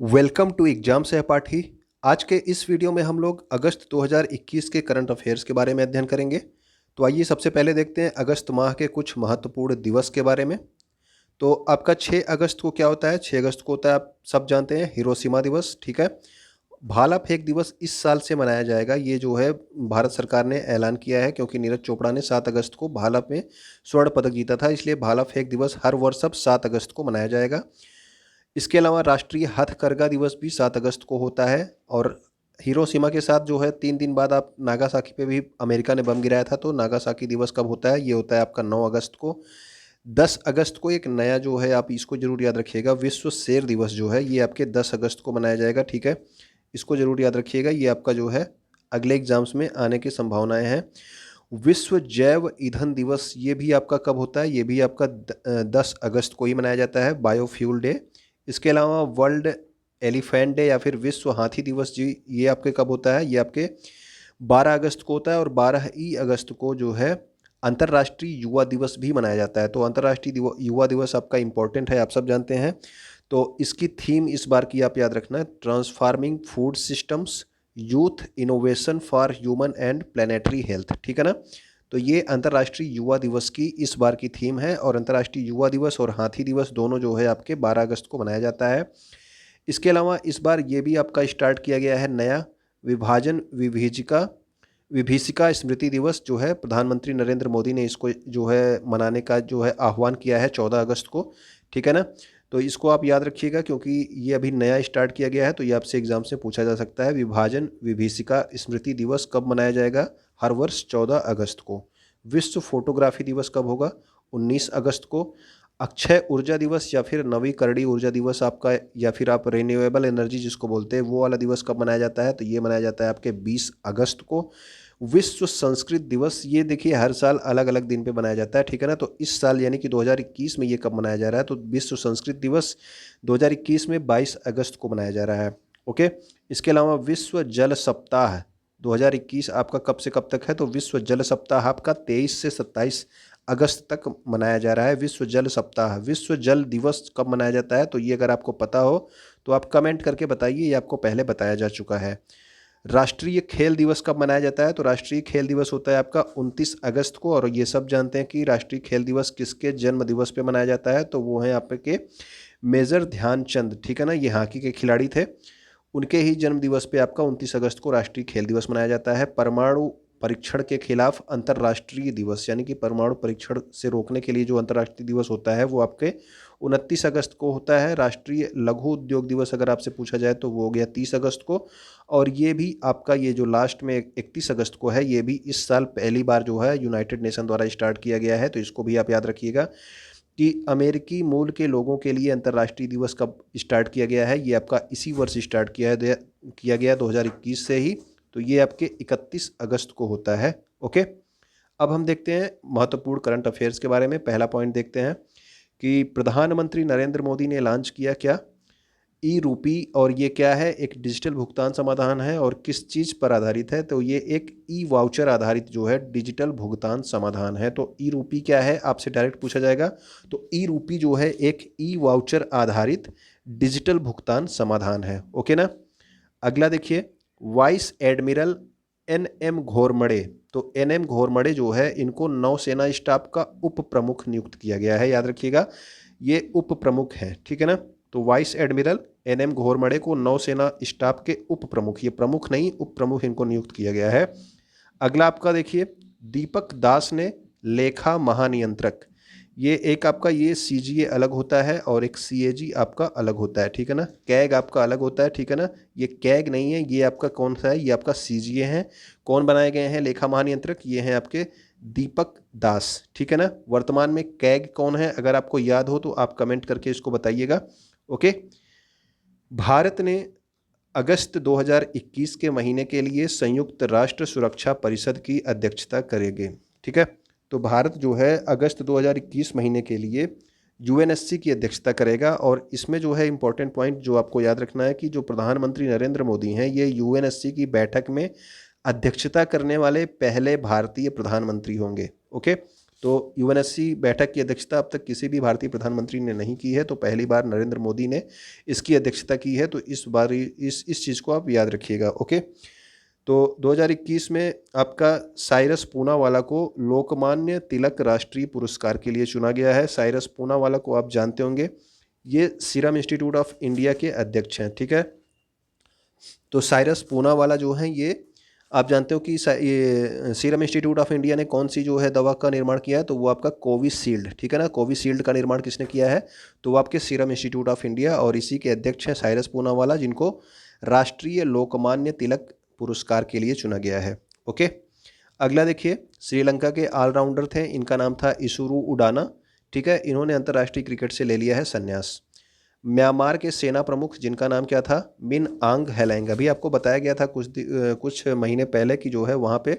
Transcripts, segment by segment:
Welcome to exam सहपाठी। आज के इस वीडियो में हम लोग अगस्त 2021 के करंट अफेयर्स के बारे में अध्ययन करेंगे। तो आइए सबसे पहले देखते हैं अगस्त माह के कुछ महत्वपूर्ण दिवस के बारे में। तो आपका 6 अगस्त को क्या होता है? 6 अगस्त को होता है, आप सब जानते हैं, हिरोशिमा दिवस। ठीक है। भाला फेंक दिवस इस साल से मनाया जाएगा। ये जो है भारत सरकार ने ऐलान किया है, क्योंकि नीरज चोपड़ा ने 7 अगस्त को भाला में स्वर्ण पदक जीता था, इसलिए भाला फेंक दिवस हर वर्ष अब 7 अगस्त को मनाया जाएगा। इसके अलावा राष्ट्रीय हथकरघा दिवस भी 7 अगस्त को होता है। और हिरोशिमा के साथ जो है 3 दिन बाद आप नागासाकी पे भी अमेरिका ने बम गिराया था, तो नागासाकी दिवस कब होता है? ये होता है आपका 9 अगस्त को। 10 अगस्त को एक नया जो है, आप इसको जरूर याद रखिएगा, विश्व शेर दिवस जो है ये आपके 10 अगस्त को मनाया जाएगा। ठीक है, इसको जरूर याद रखिएगा, ये आपका जो है अगले एग्जाम्स में आने की संभावनाएं हैं। विश्व जैव ईंधन दिवस ये भी आपका कब होता है? ये भी आपका 10 अगस्त को ही मनाया जाता है, बायोफ्यूल डे। इसके अलावा वर्ल्ड एलिफेंट डे या फिर विश्व हाथी दिवस जी, ये आपके कब होता है? ये आपके 12 अगस्त को होता है। और 12 ही अगस्त को जो है अंतर्राष्ट्रीय युवा दिवस भी मनाया जाता है। तो अंतर्राष्ट्रीय युवा दिवस आपका इम्पोर्टेंट है, आप सब जानते हैं। तो इसकी थीम इस बार की आप याद रखना है, transforming food systems, youth innovation for human and planetary health. ठीक है ना। तो ये अंतर्राष्ट्रीय युवा दिवस की इस बार की थीम है। और अंतर्राष्ट्रीय युवा दिवस और हाथी दिवस दोनों जो है आपके 12 अगस्त को मनाया जाता है। इसके अलावा इस बार ये भी आपका स्टार्ट किया गया है नया, विभाजन विभीजिका विभीषिका स्मृति दिवस जो है, प्रधानमंत्री नरेंद्र मोदी ने इसको जो है मनाने का जो है आह्वान किया है 14 अगस्त को। ठीक है ना। तो इसको आप याद रखिएगा, क्योंकि ये अभी नया स्टार्ट किया गया है, तो ये आपसे एग्जाम से पूछा जा सकता है। विभाजन विभीषिका स्मृति दिवस कब मनाया जाएगा? हर वर्ष 14 अगस्त को। विश्व फोटोग्राफी दिवस कब होगा? 19 अगस्त को। अक्षय ऊर्जा दिवस या फिर नवीकरणीय ऊर्जा दिवस आपका, या फिर आप रिन्यूएबल एनर्जी जिसको बोलते हैं, वो वाला दिवस कब मनाया जाता है? तो ये मनाया जाता है आपके 20 अगस्त को। विश्व संस्कृत दिवस, ये देखिए हर साल अलग अलग दिन पे मनाया जाता है। ठीक है ना। तो इस साल यानी कि 2021 में ये कब मनाया जा रहा है? तो विश्व संस्कृत दिवस 2021 में 22 अगस्त को मनाया जा रहा है। ओके। इसके अलावा विश्व जल सप्ताह 2021 आपका कब से कब तक है? तो विश्व जल सप्ताह आपका 23 से 27 अगस्त तक मनाया जा रहा है। विश्व जल सप्ताह। विश्व जल दिवस कब मनाया जाता है? तो ये अगर आपको पता हो तो आप कमेंट करके बताइए, ये आपको पहले बताया जा चुका है। राष्ट्रीय खेल दिवस कब मनाया जाता है? तो राष्ट्रीय खेल दिवस होता है आपका 29 अगस्त को। और ये सब जानते हैं कि राष्ट्रीय खेल दिवस किसके जन्म दिवस पे मनाया जाता है? तो वो है आपके मेजर ध्यानचंद। ठीक है ना, ये हॉकी के खिलाड़ी थे, उनके ही जन्म दिवस पे आपका 29 अगस्त को राष्ट्रीय खेल दिवस मनाया जाता है। परमाणु परीक्षण के खिलाफ अंतर्राष्ट्रीय दिवस, यानी कि परमाणु परीक्षण से रोकने के लिए जो अंतर्राष्ट्रीय दिवस होता है वो आपके 29 अगस्त को होता है। राष्ट्रीय लघु उद्योग दिवस अगर आपसे पूछा जाए तो वो हो गया 30 अगस्त को। और ये भी आपका, ये जो लास्ट में 31 अगस्त को है, ये भी इस साल पहली बार जो है यूनाइटेड नेशन द्वारा स्टार्ट किया गया है। तो इसको भी आप याद रखिएगा कि अमेरिकी मूल के लोगों के लिए अंतर्राष्ट्रीय दिवस कब स्टार्ट किया गया है? ये आपका इसी वर्ष स्टार्ट किया गया 2021 से ही। तो ये आपके 31 अगस्त को होता है। ओके। अब हम देखते हैं महत्वपूर्ण करंट अफेयर्स के बारे में। पहला पॉइंट देखते हैं कि प्रधानमंत्री नरेंद्र मोदी ने लॉन्च किया क्या? ई रूपी। और ये क्या है? एक डिजिटल भुगतान समाधान है। और किस चीज़ पर आधारित है? तो ये एक ई वाउचर आधारित जो है डिजिटल भुगतान समाधान है। तो ई रूपी क्या है आपसे डायरेक्ट पूछा जाएगा। तो ई रूपी जो है एक ई वाउचर आधारित डिजिटल भुगतान समाधान है। ओके ना। अगला देखिए, वाइस एडमिरल एन एम घोरमड़े। तो एन एम घोरमड़े जो है, इनको नौसेना स्टाफ का उप प्रमुख नियुक्त किया गया है, याद रखिएगा, ये उप प्रमुख है। ठीक है ना। तो वाइस एडमिरल एन एम घोरमड़े को नौसेना स्टाफ के उप प्रमुख, ये प्रमुख नहीं उप प्रमुख, इनको नियुक्त किया गया है। अगला आपका देखिए, दीपक दास ने लेखा महानियंत्रक, ये एक आपका ये सीजीए अलग होता है और एक सीएजी आपका अलग होता है। ठीक है ना। कैग आपका अलग होता है। ठीक है ना। ये कैग नहीं है, ये आपका कौन सा है? ये आपका सीजीए है। कौन बनाए गए हैं लेखा महानियंत्रक? ये हैं आपके दीपक दास। ठीक है ना। वर्तमान में कैग कौन है? अगर आपको याद हो तो आप कमेंट करके इसको बताइएगा। ओके। भारत ने अगस्त 2021 के महीने के लिए संयुक्त राष्ट्र सुरक्षा परिषद की अध्यक्षता करेंगे। ठीक है। तो भारत जो है अगस्त 2021 महीने के लिए यूएनएससी की अध्यक्षता करेगा। और इसमें जो है इंपॉर्टेंट पॉइंट जो आपको याद रखना है कि जो प्रधानमंत्री नरेंद्र मोदी हैं, ये यूएनएससी की बैठक में अध्यक्षता करने वाले पहले भारतीय प्रधानमंत्री होंगे। ओके। तो यूएनएससी बैठक की अध्यक्षता अब तक किसी भी भारतीय प्रधानमंत्री ने नहीं की है, तो पहली बार नरेंद्र मोदी ने इसकी अध्यक्षता की है। तो इस बार इस चीज़ को आप याद रखिएगा। ओके, तो 2021 में आपका साइरस पूनावाला को लोकमान्य तिलक राष्ट्रीय पुरस्कार के लिए चुना गया है। साइरस पूनावाला को आप जानते होंगे, ये सीरम इंस्टीट्यूट ऑफ इंडिया के अध्यक्ष हैं। ठीक है, तो साइरस पूनावाला जो हैं, ये आप जानते हो कि ये सीरम इंस्टीट्यूट ऑफ इंडिया ने कौन सी जो है दवा का निर्माण किया है, तो वो आपका कोविशील्ड, ठीक है ना। कोविशील्ड का निर्माण किसने किया है, तो वो आपके सीरम इंस्टीट्यूट ऑफ इंडिया, और इसी के अध्यक्ष हैं साइरस पूनावाला, जिनको राष्ट्रीय लोकमान्य तिलक पुरस्कार के लिए चुना गया है। ओके, अगला देखिए, श्रीलंका के ऑलराउंडर थे, इनका नाम था इसुरु उडाना। ठीक है, इन्होंने अंतर्राष्ट्रीय क्रिकेट से ले लिया है संन्यास। म्यांमार के सेना प्रमुख, जिनका नाम क्या था, मिन आंग हैलेंग। अभी आपको बताया गया था कुछ महीने पहले कि जो है वहाँ पे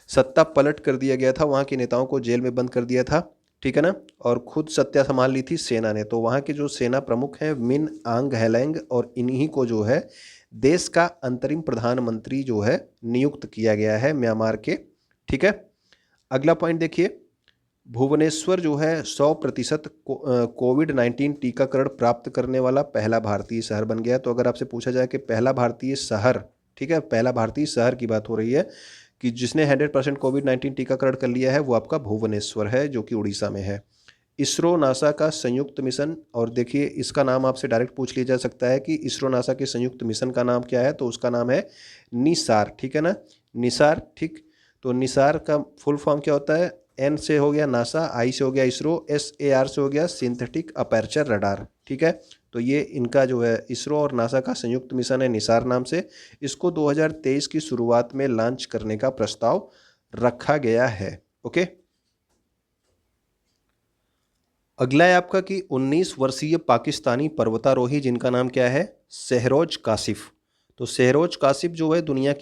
सत्ता पलट कर दिया गया था, वहाँ के नेताओं को जेल में बंद कर दिया था, ठीक है ना, और खुद सत्ता संभाल ली थी सेना ने। तो वहाँ के जो सेना प्रमुख हैं मिन आंग हैलेंग, और इन्हीं को जो है देश का अंतरिम प्रधानमंत्री जो है नियुक्त किया गया है म्यांमार के। ठीक है, अगला पॉइंट देखिए, भुवनेश्वर जो है 100% कोविड-19 टीकाकरण प्राप्त करने वाला पहला भारतीय शहर बन गया। तो अगर आपसे पूछा जाए कि पहला भारतीय शहर, ठीक है, पहला भारतीय शहर की बात हो रही है कि जिसने 100% कोविड-19 टीकाकरण कर लिया है, वो आपका भुवनेश्वर है, जो कि उड़ीसा में है। इसरो नासा का संयुक्त मिशन, और देखिए इसका नाम आपसे डायरेक्ट पूछ लिया जा सकता है कि इसरो नासा के संयुक्त मिशन का नाम क्या है, तो उसका नाम है निसार, ठीक है ना, निसार। ठीक, तो निसार का फुल फॉर्म क्या होता है, एन से हो गया नासा, आई से हो गया इसरो, एस ए आर से हो गया सिंथेटिक अपर्चर रडार। ठीक है, तो ये इनका जो है इसरो और नासा का संयुक्त मिशन है निसार नाम से। इसको 2023 की शुरुआत में लॉन्च करने का प्रस्ताव रखा गया है। ओके, अगला है आपका कि 19 वर्षीय पाकिस्तानी पर्वतारोही, जिनका नाम क्या है, शहरोज कासिफ। तो शहरोज कासिफ जो है दुनिया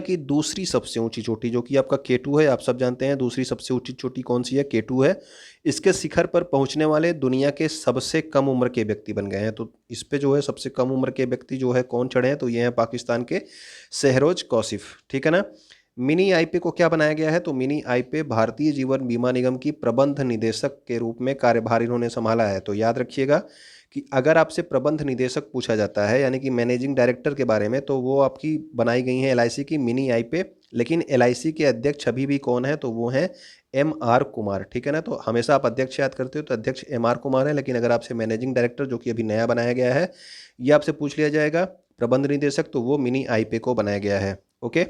की दूसरी सबसे ऊंची चोटी, जो कि आपका K2 है, आप सब जानते हैं दूसरी सबसे ऊंची चोटी कौन सी है, K2 है। इसके शिखर पर पहुंचने वाले दुनिया के सबसे कम उम्र के व्यक्ति बन गए हैं। तो इस पे जो है सबसे कम उम्र के व्यक्ति जो है कौन चढ़े हैं, तो ये हैं पाकिस्तान के शहरोज कासिफ। ठीक है ना। मिनी आईपे को क्या बनाया गया है, तो मिनी आईपे भारतीय जीवन बीमा निगम की प्रबंध निदेशक के रूप में कार्यभार इन्होंने संभाला है। तो याद रखिएगा कि अगर आपसे प्रबंध निदेशक पूछा जाता है, यानी कि मैनेजिंग डायरेक्टर के बारे में, तो वो आपकी बनाई गई है एलआईसी की मिनी आईपे। लेकिन एलआईसी के अध्यक्ष अभी भी कौन है, तो वो हैं MR कुमार। ठीक है ना, तो हमेशा आप अध्यक्ष याद करते हो तो अध्यक्ष MR कुमार है, लेकिन अगर आपसे मैनेजिंग डायरेक्टर, जो कि अभी नया बनाया गया है, ये आपसे पूछ लिया जाएगा प्रबंध निदेशक, तो वो मिनी आईपे को बनाया गया है। ओके,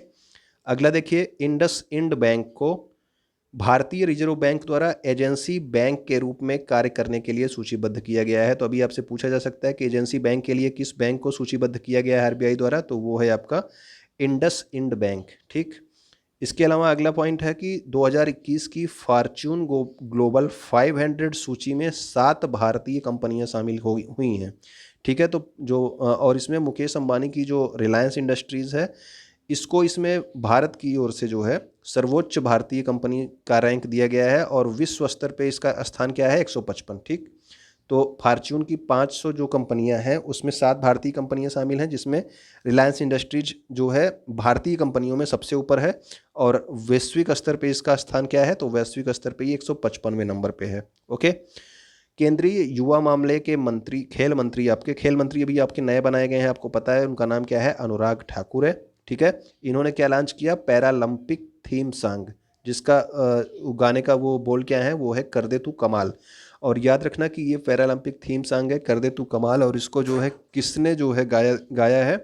अगला देखिए, इंडस इंड बैंक को भारतीय रिजर्व बैंक द्वारा एजेंसी बैंक के रूप में कार्य करने के लिए सूचीबद्ध किया गया है। तो अभी आपसे पूछा जा सकता है कि एजेंसी बैंक के लिए किस बैंक को सूचीबद्ध किया गया है आरबीआई द्वारा, तो वो है आपका इंडस इंड बैंक। ठीक, इसके अलावा अगला पॉइंट है कि 2021 की फॉर्च्यून ग्लोबल 500 सूची में 7 भारतीय कंपनियां शामिल हुई हैं। ठीक है, तो जो और इसमें मुकेश अंबानी की जो रिलायंस इंडस्ट्रीज़ है, इसको इसमें भारत की ओर से जो है सर्वोच्च भारतीय कंपनी का रैंक दिया गया है, और विश्व स्तर पे इसका स्थान क्या है, 155। ठीक, तो फॉर्च्यून की 500 जो कंपनियां हैं उसमें 7 भारतीय कंपनियां शामिल हैं, जिसमें रिलायंस इंडस्ट्रीज जो है भारतीय कंपनियों में सबसे ऊपर है, और वैश्विक स्तर पे इसका स्थान क्या है, तो वैश्विक स्तर पे ये 155वें नंबर पे है। ओके, केंद्रीय युवा मामले के मंत्री, खेल मंत्री, आपके खेल मंत्री अभी आपके नए बनाए गए हैं, आपको पता है उनका नाम क्या है, अनुराग ठाकुर है। ठीक है, इन्होंने क्या लॉन्च किया, पैरालंपिक थीम सॉन्ग, जिसका गाने का वो बोल क्या है, वो है कर दे तू कमाल। और याद रखना कि ये पैरालंपिक थीम सॉन्ग है कर दे तू कमाल, और इसको जो है किसने जो है गाया है,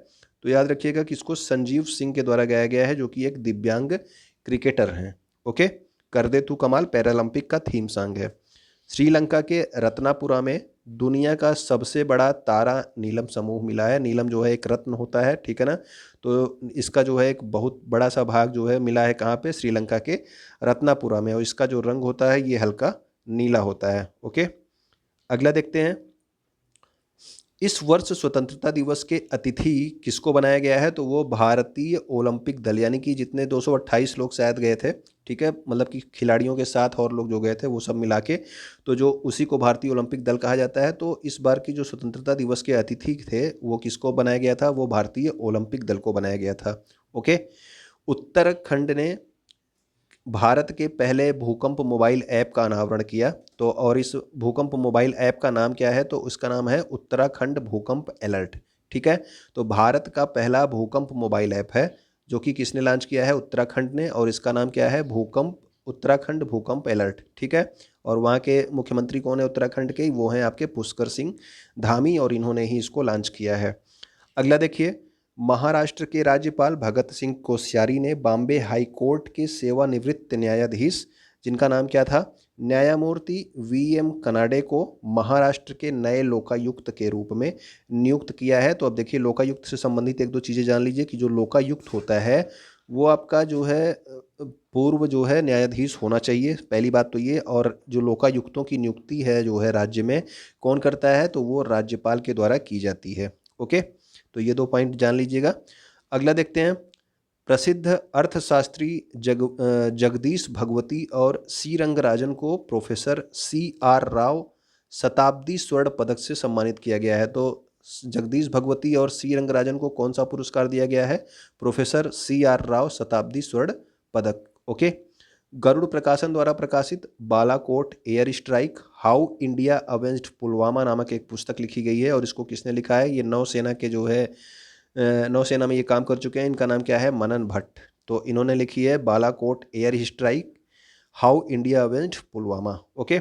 तो याद रखिएगा कि इसको संजीव सिंह के द्वारा गाया गया है, जो कि एक दिव्यांग क्रिकेटर हैं। ओके, कर दे तू कमाल पैरालंपिक का थीम सॉन्ग है। श्रीलंका के रत्नापुरा में दुनिया का सबसे बड़ा तारा नीलम समूह मिला है। नीलम जो है एक रत्न होता है, ठीक है ना, तो इसका जो है एक बहुत बड़ा सा भाग जो है मिला है कहाँ पे, श्रीलंका के रत्नापुरा में, और इसका जो रंग होता है ये हल्का नीला होता है। ओके, अगला देखते हैं, इस वर्ष स्वतंत्रता दिवस के अतिथि किसको बनाया गया है, तो वो भारतीय ओलंपिक दल, यानी कि जितने 228 लोग शायद गए थे, ठीक है, मतलब कि खिलाड़ियों के साथ और लोग जो गए थे वो सब मिला के, तो जो उसी को भारतीय ओलंपिक दल कहा जाता है। तो इस बार की जो स्वतंत्रता दिवस के अतिथि थे वो किसको बनाया गया था, वो भारतीय ओलंपिक दल को बनाया गया था। ओके, उत्तराखंड ने भारत के पहले भूकंप मोबाइल ऐप का अनावरण किया। तो और इस भूकंप मोबाइल ऐप का नाम क्या है? तो उसका नाम है उत्तराखंड भूकंप अलर्ट। ठीक है, तो भारत का पहला भूकंप मोबाइल ऐप है जो कि किसने लॉन्च किया है? उत्तराखंड ने, और इसका नाम क्या है? भूकंप उत्तराखंड भूकंप अलर्ट। ठीक है, और वहाँ के मुख्यमंत्री कौन है उत्तराखंड के? वो हैं आपके पुष्कर सिंह धामी, और इन्होंने ही इसको लॉन्च किया है। अगला देखिए, महाराष्ट्र के राज्यपाल भगत सिंह कोश्यारी ने बॉम्बे हाई कोर्ट के सेवानिवृत्त न्यायाधीश, जिनका नाम क्या था? न्यायमूर्ति वी.एम. कनाडे को महाराष्ट्र के नए लोकायुक्त के रूप में नियुक्त किया है। तो अब देखिए, लोकायुक्त से संबंधित एक दो चीज़ें जान लीजिए कि जो लोकायुक्त होता है वो आपका जो है पूर्व जो है न्यायाधीश होना चाहिए, पहली बात तो ये। और जो लोकायुक्तों की नियुक्ति है जो है राज्य में, कौन करता है? तो वो राज्यपाल के द्वारा की जाती है। ओके, तो ये दो पॉइंट जान लीजिएगा। अगला देखते हैं, प्रसिद्ध अर्थशास्त्री जगदीश भगवती और सी रंगराजन को प्रोफेसर C.R. राव शताब्दी स्वर्ण पदक से सम्मानित किया गया है। तो जगदीश भगवती और सी रंगराजन को कौन सा पुरस्कार दिया गया है? Professor C.R. राव शताब्दी स्वर्ण पदक। ओके, गरुड़ प्रकाशन द्वारा प्रकाशित Balakot air strike how India avenged Pulwama नामक एक पुस्तक लिखी गई है, और इसको किसने लिखा है? ये नौसेना के जो है नौसेना में ये काम कर चुके हैं। इनका नाम क्या है? मनन भट्ट। तो इन्होंने लिखी है Balakot air strike how India avenged Pulwama. Okay,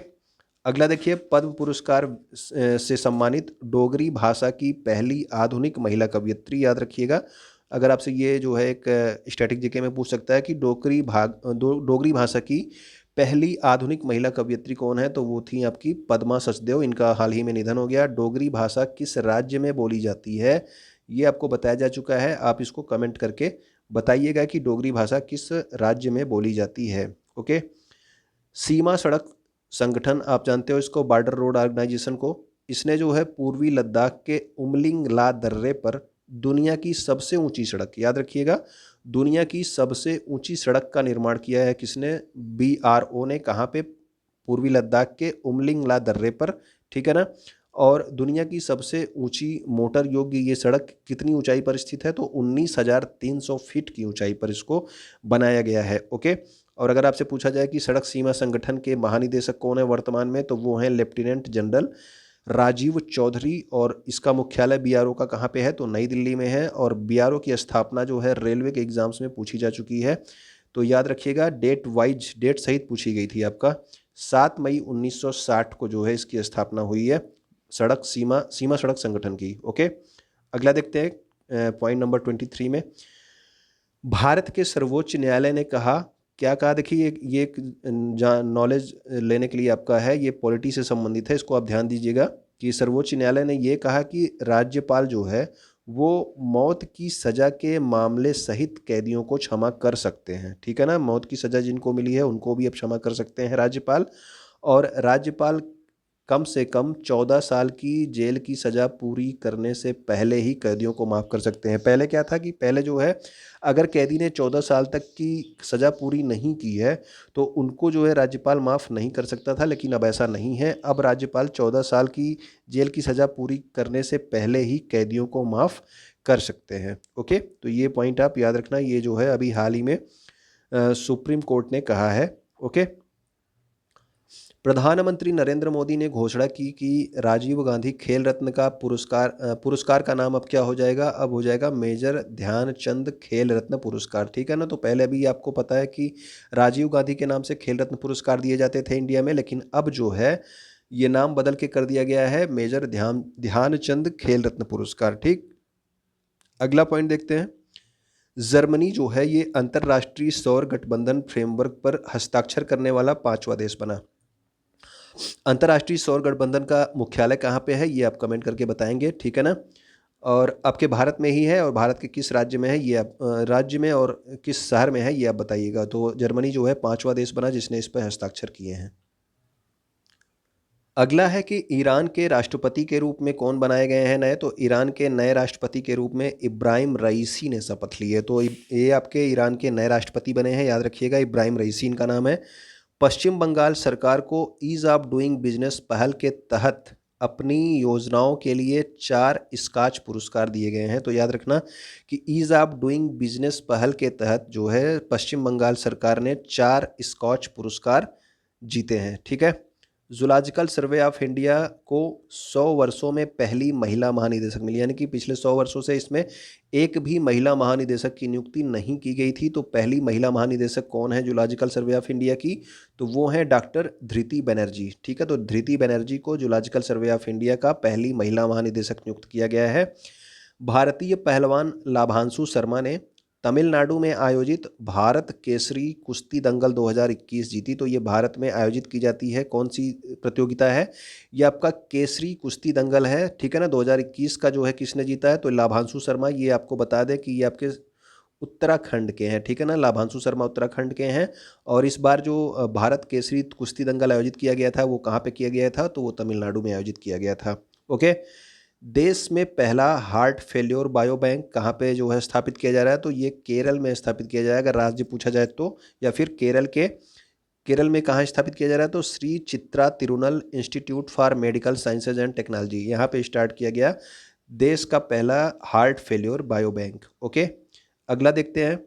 अगला देखिए, पद्म पुरस्कार से सम्मानित डोगरी भाषा की पहली आधुनिक महिला कवयित्री, याद रखिएगा। अगर आपसे ये जो है एक स्टैटिक जीके में पूछ सकता है कि डोगरी भाषा की पहली आधुनिक महिला कवयित्री कौन है? तो वो थी आपकी पद्मा सचदेव। इनका हाल ही में निधन हो गया। डोगरी भाषा किस राज्य में बोली जाती है? ये आपको बताया जा चुका है। आप इसको कमेंट करके बताइएगा कि डोगरी भाषा किस राज्य में बोली जाती है। ओके, सीमा सड़क संगठन, आप जानते हो इसको, बॉर्डर रोड ऑर्गेनाइजेशन को। इसने जो है पूर्वी लद्दाख के उमलिंग ला दर्रे पर दुनिया की सबसे ऊंची सड़क, याद रखिएगा, दुनिया की सबसे ऊंची सड़क का निर्माण किया है किसने? BRO ने। कहाँ पे? पूर्वी लद्दाख के उमलिंग ला दर्रे पर। ठीक है ना। और दुनिया की सबसे ऊंची मोटर योग्य ये सड़क कितनी ऊंचाई पर स्थित है? तो 19,300 फीट की ऊंचाई पर इसको बनाया गया है। ओके, और अगर आपसे पूछा जाए कि सड़क सीमा संगठन के महानिदेशक कौन है वर्तमान में, तो वो हैं लेफ्टिनेंट जनरल राजीव चौधरी, और इसका मुख्यालय BRO का कहाँ पे है? तो नई दिल्ली में है। और BRO की स्थापना जो है रेलवे के एग्जाम्स में पूछी जा चुकी है, तो याद रखिएगा, डेट सहित पूछी गई थी आपका। 7 मई 1960 को जो है इसकी स्थापना हुई है, सड़क सीमा सड़क संगठन की। ओके, अगला देखते हैं पॉइंट नंबर 23 में, भारत के सर्वोच्च न्यायालय ने कहा, क्या कहा? देखिए, ये एक नॉलेज लेने के लिए आपका है, ये पॉलिटी से संबंधित है, इसको आप ध्यान दीजिएगा कि सर्वोच्च न्यायालय ने ये कहा कि राज्यपाल जो है वो मौत की सज़ा के मामले सहित कैदियों को क्षमा कर सकते हैं। ठीक है ना, मौत की सज़ा जिनको मिली है उनको भी अब क्षमा कर सकते हैं राज्यपाल। और राज्यपाल कम से कम 14 साल की जेल की सज़ा पूरी करने से पहले ही कैदियों को माफ़ कर सकते हैं। पहले क्या था कि पहले जो है अगर कैदी ने 14 साल तक की सज़ा पूरी नहीं की है तो उनको जो है राज्यपाल माफ़ नहीं कर सकता था, लेकिन अब ऐसा नहीं है। अब राज्यपाल 14 साल की जेल की सज़ा पूरी करने से पहले ही कैदियों को माफ़ कर सकते हैं। ओके, तो ये पॉइंट आप याद रखना, ये जो है अभी हाल ही में सुप्रीम कोर्ट ने कहा है। ओके, प्रधानमंत्री नरेंद्र मोदी ने घोषणा की कि राजीव गांधी खेल रत्न का पुरस्कार का नाम अब क्या हो जाएगा? अब हो जाएगा मेजर ध्यानचंद खेल रत्न पुरस्कार। ठीक है ना, तो पहले भी आपको पता है कि राजीव गांधी के नाम से खेल रत्न पुरस्कार दिए जाते थे इंडिया में, लेकिन अब जो है ये नाम बदल के कर दिया गया है मेजर ध्यानचंद खेल रत्न पुरस्कार। ठीक, अगला पॉइंट देखते हैं, जर्मनी जो है ये अंतर्राष्ट्रीय सौर गठबंधन फ्रेमवर्क पर हस्ताक्षर करने वाला 5वां देश बना। अंतर्राष्ट्रीय सौर गठबंधन का मुख्यालय कहाँ पे है ये आप कमेंट करके बताएंगे। ठीक है ना, और आपके भारत में ही है, और भारत के किस राज्य में है ये आप राज्य में और किस शहर में है ये आप बताइएगा। तो जर्मनी जो है 5वां देश बना जिसने इस पर हस्ताक्षर किए हैं। अगला है कि ईरान के राष्ट्रपति के रूप में कौन बनाए गए हैं नए? तो ईरान के नए राष्ट्रपति के रूप में इब्राहिम रईसी ने शपथ ली है। तो ये आपके ईरान के नए राष्ट्रपति बने हैं, याद रखिएगा, इब्राहिम रईसी इनका नाम है। पश्चिम बंगाल सरकार को ईज़ ऑफ डूइंग बिजनेस पहल के तहत अपनी योजनाओं के लिए 4 स्कॉच पुरस्कार दिए गए हैं। तो याद रखना कि ईज़ ऑफ डूइंग बिजनेस पहल के तहत जो है पश्चिम बंगाल सरकार ने 4 स्कॉच पुरस्कार जीते हैं। ठीक है। जूलॉजिकल सर्वे ऑफ इंडिया को 100 वर्षों में पहली महिला महानिदेशक मिली, यानी कि पिछले 100 वर्षों से इसमें एक भी महिला महानिदेशक की नियुक्ति नहीं की गई थी। तो पहली महिला महानिदेशक कौन है जूलॉजिकल सर्वे ऑफ इंडिया की? तो वो है डॉक्टर धृति बनर्जी। ठीक है, तो धृति बनर्जी को जूलॉजिकल सर्वे ऑफ इंडिया का पहली महिला महानिदेशक नियुक्त किया गया है। भारतीय पहलवान लाभांशु शर्मा ने तमिलनाडु में आयोजित भारत केसरी कुश्ती दंगल 2021 जीती। तो ये भारत में आयोजित की जाती है कौन सी प्रतियोगिता है? ये आपका केसरी कुश्ती दंगल है। ठीक है ना। 2021 का जो है किसने जीता है? तो लाभांशु शर्मा। ये आपको बता दें कि ये आपके उत्तराखंड के हैं। ठीक है ना, लाभांशु शर्मा उत्तराखंड के हैं। और इस बार जो भारत केसरी कुश्ती दंगल आयोजित किया गया था वो कहाँ पे किया गया था? तो वो तमिलनाडु में आयोजित किया गया था। ओके। देश में पहला हार्ट फेल्योर बायो बैंक कहाँ पे जो है स्थापित किया जा रहा है? तो ये केरल में स्थापित किया जाएगा, अगर राज्य पूछा जाए तो। या फिर केरल में कहाँ स्थापित किया जा रहा है? तो Shri Chitra Tirunal institute for medical sciences and technology, यहाँ पे स्टार्ट किया गया देश का पहला heart failure bio bank. Okay. अगला देखते हैं।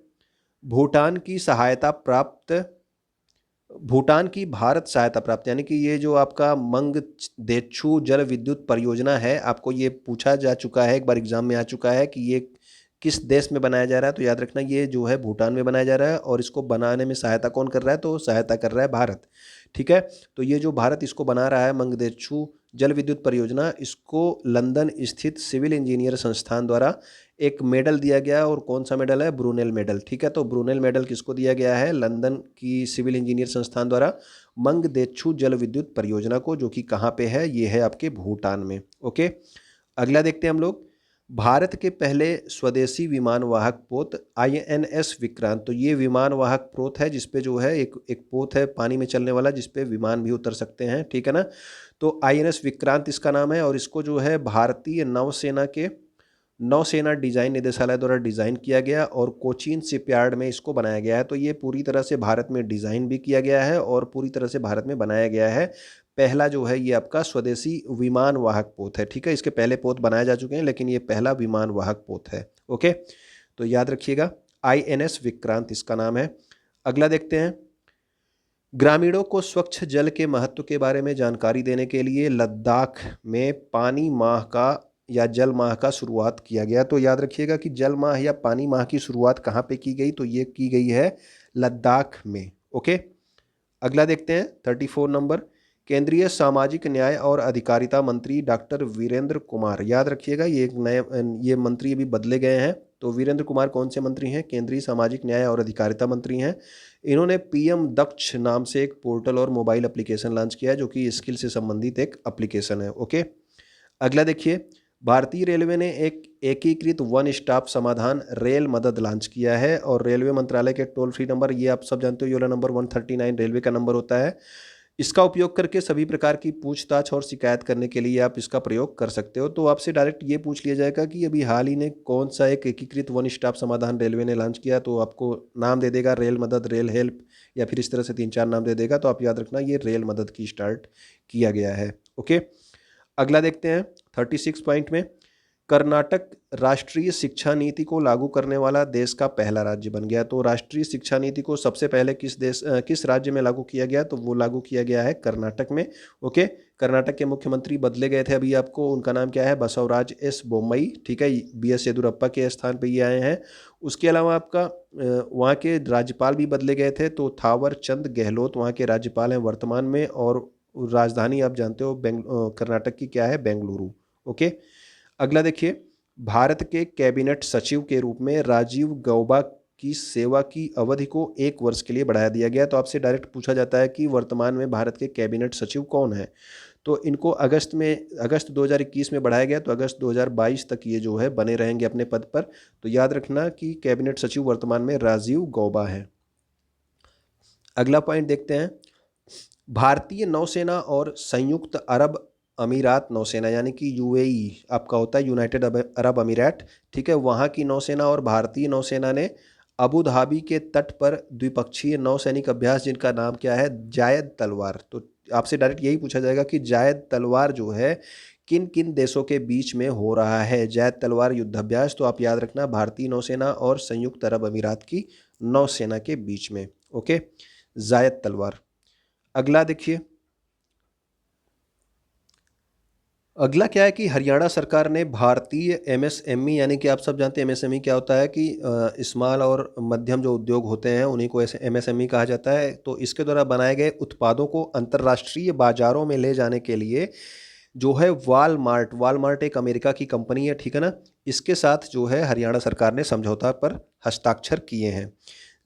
भूटान की भारत सहायता प्राप्त, यानी कि ये जो आपका मंगदेछू जल विद्युत परियोजना है, आपको ये पूछा जा चुका है, एक बार एग्जाम में आ चुका है कि ये किस देश में बनाया जा रहा है? तो याद रखना ये जो है भूटान में बनाया जा रहा है। और इसको बनाने में सहायता कौन कर रहा है? तो सहायता कर रहा है भारत। ठीक है। तो ये जो भारत इसको बना रहा है मंगदेछू जल विद्युत परियोजना, इसको लंदन स्थित सिविल इंजीनियर संस्थान द्वारा एक मेडल दिया गया। और कौन सा मेडल है? Brunel medal. ठीक है, तो ब्रूनेल मेडल किसको दिया गया है? लंदन की सिविल इंजीनियर संस्थान द्वारा मंगदेछू जल विद्युत परियोजना को, जो कि कहाँ पे है? ये है आपके भूटान में। ओके। अगला देखते हैं हम लोग। भारत के पहले स्वदेशी विमान वाहक पोत INS विक्रांत। तो ये विमान वाहक पोत है जिसपे जो है एक पोत है पानी में चलने वाला, जिसपे विमान भी उतर सकते हैं। ठीक है ना। तो INS विक्रांत इसका नाम है। और इसको जो है भारतीय नौसेना डिजाइन निदेशालय द्वारा डिजाइन किया गया और कोचीन शिपयार्ड में इसको बनाया गया है। तो ये पूरी तरह से भारत में डिजाइन भी किया गया है और पूरी तरह से भारत में बनाया गया है। पहला जो है ये आपका स्वदेशी विमान वाहक पोत है। ठीक है, इसके पहले पोत बनाए जा चुके हैं लेकिन ये पहला विमान वाहक पोत है। ओके, तो याद रखिएगा INS विक्रांत इसका नाम है। अगला देखते हैं। ग्रामीणों को स्वच्छ जल के महत्व के बारे में जानकारी देने के लिए लद्दाख में पानी माह का या जल माह का शुरुआत किया गया। तो याद रखिएगा कि जल माह या पानी माह की शुरुआत कहाँ पे की गई? तो ये की गई है लद्दाख में। ओके। अगला देखते हैं 34 नंबर। केंद्रीय सामाजिक न्याय और अधिकारिता मंत्री डॉक्टर वीरेंद्र कुमार। याद रखिएगा ये मंत्री अभी बदले गए हैं। तो वीरेंद्र कुमार कौन से मंत्री हैं? केंद्रीय सामाजिक न्याय और अधिकारिता मंत्री हैं। इन्होंने PM दक्ष नाम से एक पोर्टल और मोबाइल एप्लीकेशन लॉन्च किया है जो कि स्किल से संबंधित एक एप्लीकेशन है। ओके। अगला देखिए। भारतीय रेलवे ने एक एकीकृत वन स्टॉप समाधान रेल मदद लॉन्च किया है। और रेलवे मंत्रालय के टोल फ्री नंबर, ये आप सब जानते हो, ये वाला नंबर 139 रेलवे का नंबर होता है। इसका उपयोग करके सभी प्रकार की पूछताछ और शिकायत करने के लिए आप इसका प्रयोग कर सकते हो। तो आपसे डायरेक्ट ये पूछ लिया जाएगा कि अभी हाल ही ने कौन सा एक एकीकृत वन स्टॉप समाधान रेलवे ने लॉन्च किया, तो आपको नाम दे देगा रेल मदद, रेल हेल्प, या फिर इस तरह से 3-4 नाम दे देगा। तो आप याद रखना ये रेल मदद की स्टार्ट किया गया है। ओके। अगला देखते हैं 36 पॉइंट में। कर्नाटक राष्ट्रीय शिक्षा नीति को लागू करने वाला देश का पहला राज्य बन गया। तो राष्ट्रीय शिक्षा नीति को सबसे पहले किस राज्य में लागू किया गया? तो वो लागू किया गया है कर्नाटक में। ओके। कर्नाटक के मुख्यमंत्री बदले गए थे अभी आपको, उनका नाम क्या है? बसवराज S बोम्मई। ठीक है, BS येदुरप्पा के स्थान पे ये आए हैं। उसके अलावा आपका वहाँ के राज्यपाल भी बदले गए थे। तो थावर चंद गहलोत वहाँ के राज्यपाल हैं वर्तमान में। और राजधानी आप जानते हो कर्नाटक की क्या है? बेंगलुरु। ओके। अगला देखिए। भारत के कैबिनेट सचिव के रूप में राजीव गौबा की सेवा की अवधि को 1 वर्ष के लिए बढ़ा दिया गया। तो आपसे डायरेक्ट पूछा जाता है कि वर्तमान में भारत के कैबिनेट सचिव कौन है? तो इनको अगस्त 2021 में बढ़ाया गया। तो अगस्त 2022 तक ये जो है बने रहेंगे अपने पद पर। तो याद रखना कि कैबिनेट सचिव वर्तमान में राजीव गौबा है। अगला पॉइंट देखते हैं। भारतीय नौसेना और संयुक्त अरब अमीरात नौसेना, यानी कि UAE आपका होता है, यूनाइटेड अरब अमीरात। ठीक है, वहाँ की नौसेना और भारतीय नौसेना ने अबू धाबी के तट पर द्विपक्षीय नौसैनिक अभ्यास, जिनका नाम क्या है? जायद तलवार। तो आपसे डायरेक्ट यही पूछा जाएगा कि जायद तलवार जो है किन किन देशों के बीच में हो रहा है। जायद तलवार युद्धाभ्यास तो आप याद रखना भारतीय नौसेना और संयुक्त अरब अमीरात की नौसेना के बीच में। ओके, जायद तलवार। अगला देखिए, अगला क्या है कि हरियाणा सरकार ने भारतीय एमएसएमई, यानी कि आप सब जानते हैं एमएसएमई क्या होता है कि स्मॉल और मध्यम जो उद्योग होते हैं उन्हीं को ऐसे एमएसएमई कहा जाता है। तो इसके द्वारा बनाए गए उत्पादों को अंतर्राष्ट्रीय बाजारों में ले जाने के लिए जो है वालमार्ट, वालमार्ट एक अमेरिका की कंपनी है, ठीक है ना, इसके साथ जो है हरियाणा सरकार ने समझौता पर हस्ताक्षर किए हैं।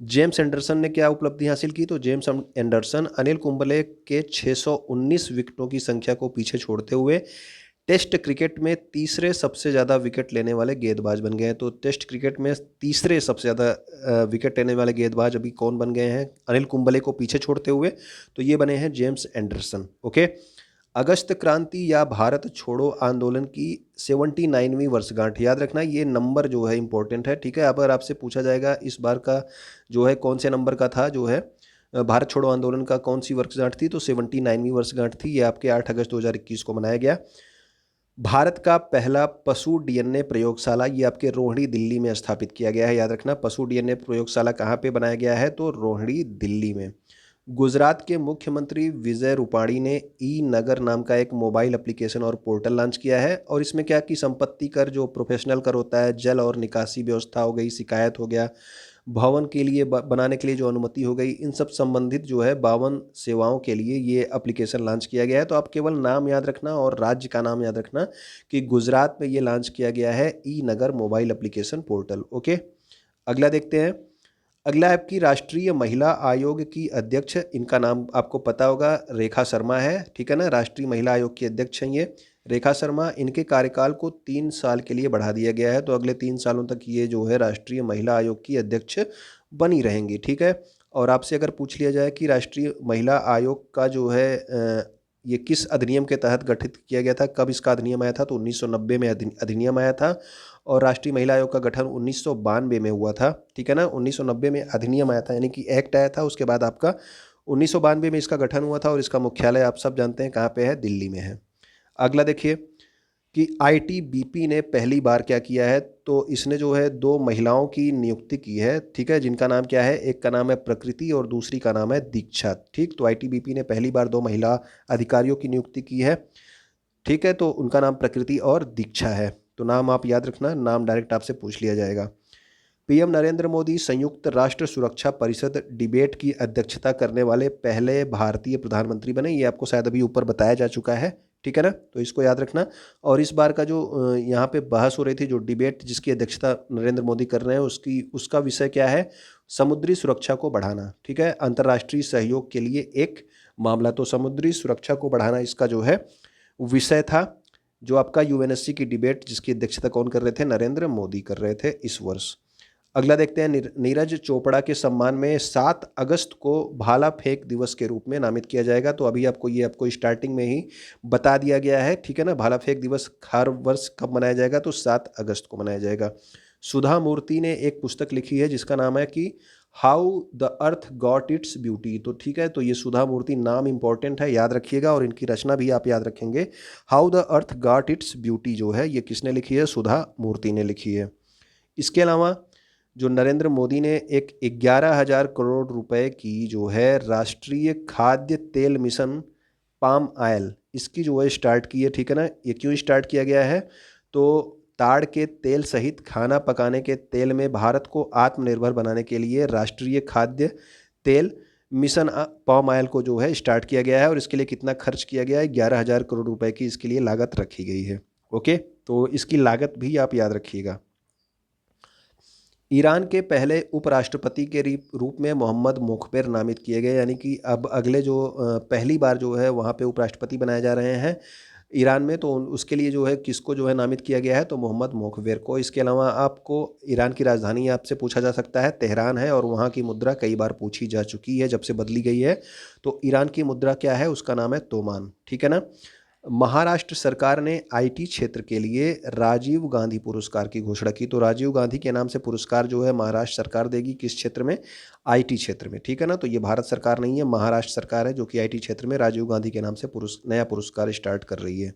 जेम्स एंडरसन ने क्या उपलब्धि हासिल की, तो जेम्स एंडरसन अनिल कुंबले के 619 विकेटों की संख्या को पीछे छोड़ते हुए टेस्ट क्रिकेट में तीसरे सबसे ज़्यादा विकेट लेने वाले गेंदबाज बन गए हैं। तो टेस्ट क्रिकेट में तीसरे सबसे ज़्यादा विकेट लेने वाले गेंदबाज अभी कौन बन गए हैं, अनिल कुंबले को पीछे छोड़ते हुए, तो ये बने हैं जेम्स एंडरसन। ओके, अगस्त क्रांति या भारत छोड़ो आंदोलन की 79वीं वर्षगांठ, याद रखना ये नंबर जो है इंपॉर्टेंट है, ठीक है। अगर आपसे पूछा जाएगा इस बार का जो है कौन से नंबर का था जो है भारत छोड़ो आंदोलन का कौन सी वर्षगांठ थी, तो 79वीं वर्षगांठ थी। ये आपके 8 अगस्त 2021 को मनाया गया। भारत का पहला पशु डीएनए प्रयोगशाला ये आपके रोहिणी दिल्ली में स्थापित किया गया है, याद रखना पशु डीएनए प्रयोगशाला कहाँ पे बनाया गया है, तो रोहिणी दिल्ली में। गुजरात के मुख्यमंत्री विजय रूपाणी ने ई नगर नाम का एक मोबाइल एप्लीकेशन और पोर्टल लॉन्च किया है। और इसमें क्या कि संपत्ति कर जो प्रोफेशनल कर होता है, जल और निकासी व्यवस्था हो गई, शिकायत हो गया, भवन के लिए बनाने के लिए जो अनुमति हो गई, इन सब संबंधित जो है 52 सेवाओं के लिए ये एप्लीकेशन लॉन्च किया गया है। तो आप केवल नाम याद रखना और राज्य का नाम याद रखना कि गुजरात में ये लॉन्च किया गया है ई नगर मोबाइल एप्लीकेशन पोर्टल। ओके, अगला देखते हैं। अगला आपकी राष्ट्रीय महिला आयोग की अध्यक्ष, इनका नाम आपको पता होगा, रेखा शर्मा है, ठीक है ना, राष्ट्रीय महिला आयोग की अध्यक्ष हैं ये रेखा शर्मा। इनके कार्यकाल को 3 साल के लिए बढ़ा दिया गया है, तो अगले 3 सालों तक ये जो है राष्ट्रीय महिला आयोग की अध्यक्ष बनी रहेंगी, ठीक है। और आपसे अगर पूछ लिया जाए कि राष्ट्रीय महिला आयोग का जो है ये किस अधिनियम के तहत गठित किया गया था, कब इसका अधिनियम आया था, तो 1990 में अधिनियम आया था। और राष्ट्रीय महिला आयोग का गठन 1992 में हुआ था, ठीक है ना। 1990 में अधिनियम आया था, यानी कि एक्ट आया था, उसके बाद आपका 1992 में इसका गठन हुआ था। और इसका मुख्यालय आप सब जानते हैं कहाँ पे है, दिल्ली में है। अगला देखिए कि आईटीबीपी ने पहली बार क्या किया है, तो इसने जो है 2 महिलाओं की नियुक्ति की है, ठीक है, जिनका नाम क्या है, एक का नाम है प्रकृति और दूसरी का नाम है दीक्षा, ठीक। तो आईटीबीपी ने पहली बार 2 महिला अधिकारियों की नियुक्ति की है, ठीक है। तो उनका नाम प्रकृति और दीक्षा है। तो नाम आप याद रखना, नाम डायरेक्ट आपसे पूछ लिया जाएगा। पीएम नरेंद्र मोदी संयुक्त राष्ट्र सुरक्षा परिषद डिबेट की अध्यक्षता करने वाले पहले भारतीय प्रधानमंत्री बने। ये आपको शायद अभी ऊपर बताया जा चुका है, ठीक है ना, तो इसको याद रखना। और इस बार का जो यहाँ पे बहस हो रही थी, जो डिबेट जिसकी अध्यक्षता नरेंद्र मोदी कर रहे हैं, उसका विषय क्या है, समुद्री सुरक्षा को बढ़ाना, ठीक है, अंतर्राष्ट्रीय सहयोग के लिए एक मामला। तो समुद्री सुरक्षा को बढ़ाना इसका जो है विषय था, जो आपका यूएनएससी की डिबेट जिसकी अध्यक्षता कौन कर रहे थे, नरेंद्र मोदी कर रहे थे इस वर्ष। अगला देखते हैं, नीरज चोपड़ा के सम्मान में 7 अगस्त को भाला फेंक दिवस के रूप में नामित किया जाएगा। तो अभी आपको स्टार्टिंग में ही बता दिया गया है, ठीक है ना। भाला फेंक दिवस हर वर्ष कब मनाया जाएगा, तो 7 अगस्त को मनाया जाएगा। सुधा मूर्ति ने एक पुस्तक लिखी है जिसका नाम है कि how the earth got its beauty. तो ठीक है, तो ये सुधा मूर्ति नाम इंपॉर्टेंट है, याद रखिएगा, और इनकी रचना भी आप याद रखेंगे। How the earth got its beauty जो है ये किसने लिखी है, सुधा मूर्ति ने लिखी है। इसके अलावा जो नरेंद्र मोदी ने एक 11,000 करोड़ रुपए की जो है राष्ट्रीय खाद्य तेल मिशन पाम ऑयल, इसकी जो है स्टार्ट की है, ठीक है ना। ये क्यों स्टार्ट किया गया है, तो ताड़ के तेल सहित खाना पकाने के तेल में भारत को आत्मनिर्भर बनाने के लिए राष्ट्रीय खाद्य तेल मिशन पाम ऑयल को जो है स्टार्ट किया गया है। और इसके लिए कितना खर्च किया गया है, 11,000 करोड़ रुपए की इसके लिए लागत रखी गई है। ओके, तो इसकी लागत भी आप याद रखिएगा। ईरान के पहले उपराष्ट्रपति के रूप में मोहम्मद मुखबिर नामित किए गए, यानी कि अब अगले जो पहली बार जो है वहाँ पे उपराष्ट्रपति बनाए जा रहे हैं ईरान में, तो उसके लिए जो है किसको जो है नामित किया गया है, तो मोहम्मद मुखबिर को। इसके अलावा आपको ईरान की राजधानी आपसे पूछा जा सकता है, तेहरान है, और वहाँ की मुद्रा कई बार पूछी जा चुकी है जब से बदली गई है। तो ईरान की मुद्रा क्या है, उसका नाम है तोमान, ठीक है ना। महाराष्ट्र सरकार ने आईटी क्षेत्र के लिए राजीव गांधी पुरस्कार की घोषणा की। तो राजीव गांधी के नाम से पुरस्कार जो है महाराष्ट्र सरकार देगी, किस क्षेत्र में? आईटी क्षेत्र में, ठीक है ना। तो ये भारत सरकार नहीं है, महाराष्ट्र सरकार है जो कि आईटी क्षेत्र में राजीव गांधी के नाम से नया पुरस्कार स्टार्ट कर रही है।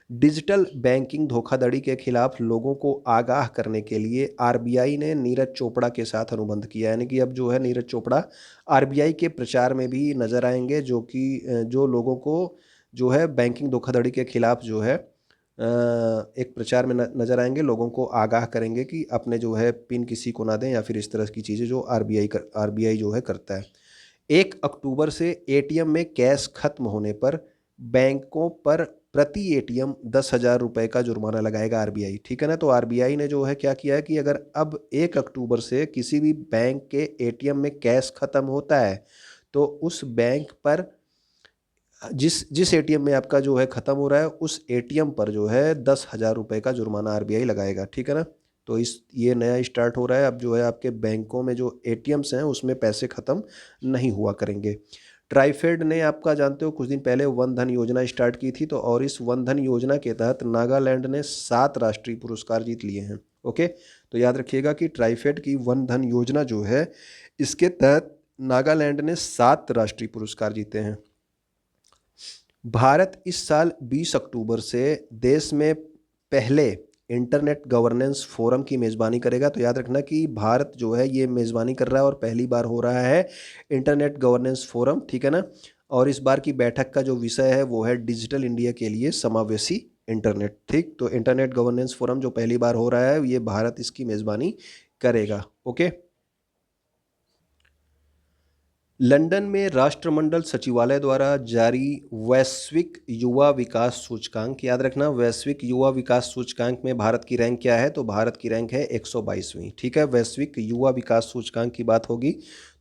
डिजिटल बैंकिंग धोखाधड़ी के खिलाफ लोगों को आगाह करने के लिए आरबीआई ने नीरज चोपड़ा के साथ अनुबंध किया, यानी कि अब जो है नीरज चोपड़ा आरबीआई के प्रचार में भी नजर आएंगे, जो कि जो लोगों को जो है बैंकिंग धोखाधड़ी के खिलाफ जो है एक प्रचार में नजर आएंगे, लोगों को आगाह करेंगे कि अपने जो है पिन किसी को ना दें या फिर इस तरह की चीज़ें जो आरबीआई जो है करता है। 1 अक्टूबर से एटीएम में कैश खत्म होने पर बैंकों पर प्रति एटीएम 10,000 रुपये का जुर्माना लगाएगा आरबीआई, ठीक है ना। तो आरबीआई ने जो है क्या किया है कि अगर अब 1 अक्टूबर से किसी भी बैंक के एटीएम में कैश खत्म होता है तो उस बैंक पर जिस जिस एटीएम में आपका जो है ख़त्म हो रहा है उस एटीएम पर जो है 10,000 रुपये का जुर्माना आरबीआई लगाएगा, ठीक है ना। तो ये नया स्टार्ट हो रहा है, अब जो है आपके बैंकों में जो एटीएम्स हैं उसमें पैसे ख़त्म नहीं हुआ करेंगे। ट्राइफेड ने आपका जानते हो कुछ दिन पहले वन धन योजना स्टार्ट की थी, तो और इस वन धन योजना के तहत नागालैंड ने 7 राष्ट्रीय पुरस्कार जीत लिए हैं। ओके, तो याद रखिएगा कि ट्राइफेड की वन धन योजना जो है इसके तहत नागालैंड ने 7 राष्ट्रीय पुरस्कार जीते हैं। भारत इस साल 20 अक्टूबर से देश में पहले इंटरनेट गवर्नेंस फोरम की मेज़बानी करेगा। तो याद रखना कि भारत जो है ये मेज़बानी कर रहा है और पहली बार हो रहा है इंटरनेट गवर्नेंस फोरम, ठीक है ना। और इस बार की बैठक का जो विषय है वो है डिजिटल इंडिया के लिए समावेशी इंटरनेट, ठीक। तो इंटरनेट गवर्नेंस फोरम जो पहली बार हो रहा है ये भारत इसकी मेज़बानी करेगा। ओके, लंदन में राष्ट्रमंडल सचिवालय द्वारा जारी वैश्विक युवा विकास सूचकांक, याद रखना वैश्विक युवा विकास सूचकांक में भारत की रैंक क्या है? तो भारत की रैंक है 122वीं, ठीक है। वैश्विक युवा विकास सूचकांक की बात होगी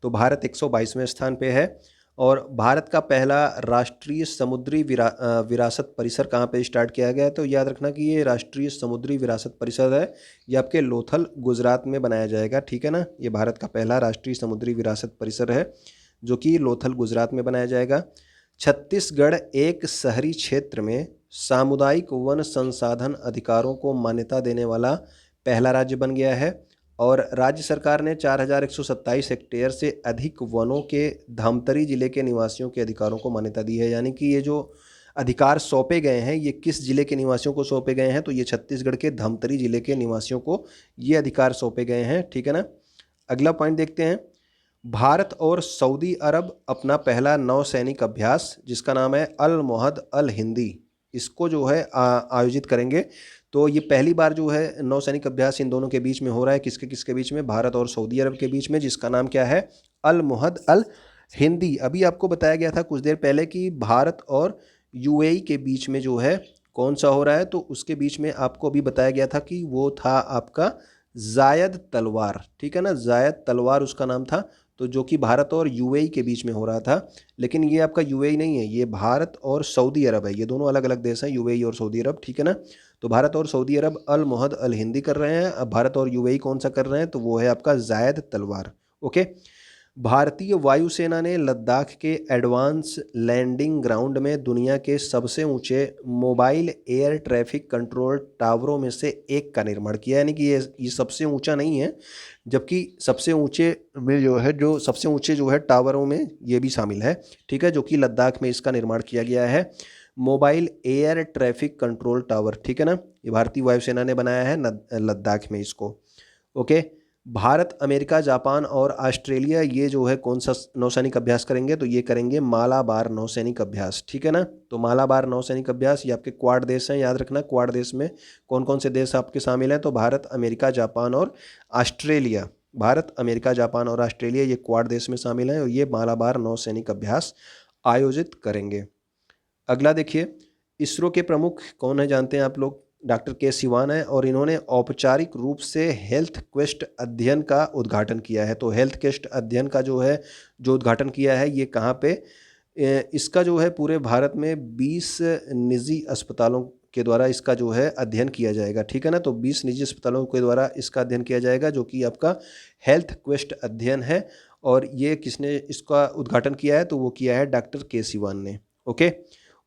तो भारत 122वें स्थान पे है। और भारत का पहला राष्ट्रीय समुद्री विरासत परिसर कहाँ पे स्टार्ट किया गया है? तो याद रखना कि ये राष्ट्रीय समुद्री विरासत परिसर है, ये आपके लोथल गुजरात में बनाया जाएगा, ठीक है ना। ये भारत का पहला राष्ट्रीय समुद्री विरासत परिसर है जो कि लोथल गुजरात में बनाया जाएगा। छत्तीसगढ़ एक शहरी क्षेत्र में सामुदायिक वन संसाधन अधिकारों को मान्यता देने वाला पहला राज्य बन गया है। और राज्य सरकार ने 4,127 हेक्टेयर से अधिक वनों के धमतरी जिले के निवासियों के अधिकारों को मान्यता दी है। यानी कि ये जो अधिकार सौंपे गए हैं ये किस जिले के निवासियों को सौंपे गए हैं? तो ये छत्तीसगढ़ के धमतरी जिले के निवासियों को ये अधिकार सौंपे गए हैं, ठीक है ना। अगला पॉइंट देखते हैं। भारत और सऊदी अरब अपना पहला नौसैनिक अभ्यास जिसका नाम है अल मोहद अल हिंदी, इसको जो है आयोजित करेंगे। तो ये पहली बार जो है नौसैनिक अभ्यास इन दोनों के बीच में हो रहा है। किसके किसके बीच में? भारत और सऊदी अरब के बीच में, जिसका नाम क्या है? अल मोहद अल हिंदी। अभी आपको बताया गया था कुछ देर पहले कि भारत और यूएई के बीच में जो है कौन सा हो रहा है, तो उसके बीच में आपको अभी बताया गया था कि वो था आपका जायद तलवार, ठीक है ना। जायद तलवार उसका नाम था, तो जो कि भारत और यूएई के बीच में हो रहा था। लेकिन ये आपका यूएई नहीं है, ये भारत और सऊदी अरब है, ये दोनों अलग अलग देश हैं, यूएई और सऊदी अरब, ठीक है ना। तो भारत और सऊदी अरब अल मोहद अल हिंदी कर रहे हैं। अब भारत और यूएई कौन सा कर रहे हैं? तो वो है आपका जायद तलवार। ओके, भारतीय वायुसेना ने लद्दाख के एडवांस लैंडिंग ग्राउंड में दुनिया के सबसे ऊंचे मोबाइल एयर ट्रैफिक कंट्रोल टावरों में से एक का निर्माण किया। यानी कि ये सबसे ऊंचा नहीं है, जबकि सबसे ऊंचे में जो है जो सबसे ऊंचे जो है टावरों में ये भी शामिल है, ठीक है, जो कि लद्दाख में इसका निर्माण किया गया है। Mobile air traffic control tower, ठीक है ना, ये भारतीय वायुसेना ने बनाया है लद्दाख में इसको। ओके, भारत, अमेरिका, जापान और ऑस्ट्रेलिया ये जो है कौन सा नौसैनिक अभ्यास करेंगे? तो ये करेंगे मालाबार नौसैनिक अभ्यास, ठीक है ना। तो मालाबार नौसैनिक अभ्यास ये आपके क्वाड देश हैं, याद रखना क्वाड देश में कौन कौन से देश आपके शामिल हैं? तो भारत, अमेरिका, जापान और ऑस्ट्रेलिया। भारत, अमेरिका, जापान और ऑस्ट्रेलिया ये क्वाड देश में शामिल हैं और ये मालाबार नौसैनिक अभ्यास आयोजित करेंगे। अगला देखिए, इसरो के प्रमुख कौन है जानते हैं आप लोग? डॉक्टर के सिवान है और इन्होंने औपचारिक रूप से हेल्थ क्वेस्ट अध्ययन का उद्घाटन किया है। तो हेल्थ क्वेस्ट अध्ययन का जो उद्घाटन किया है ये कहाँ पे? इसका जो है पूरे भारत में 20 निजी अस्पतालों के द्वारा इसका जो है अध्ययन किया जाएगा, ठीक है ना। तो 20 निजी अस्पतालों के द्वारा इसका अध्ययन किया जाएगा जो कि आपका हेल्थ क्वेस्ट अध्ययन है। और ये किसने इसका उद्घाटन किया है? तो वो किया है डॉक्टर के सिवान ने। ओके,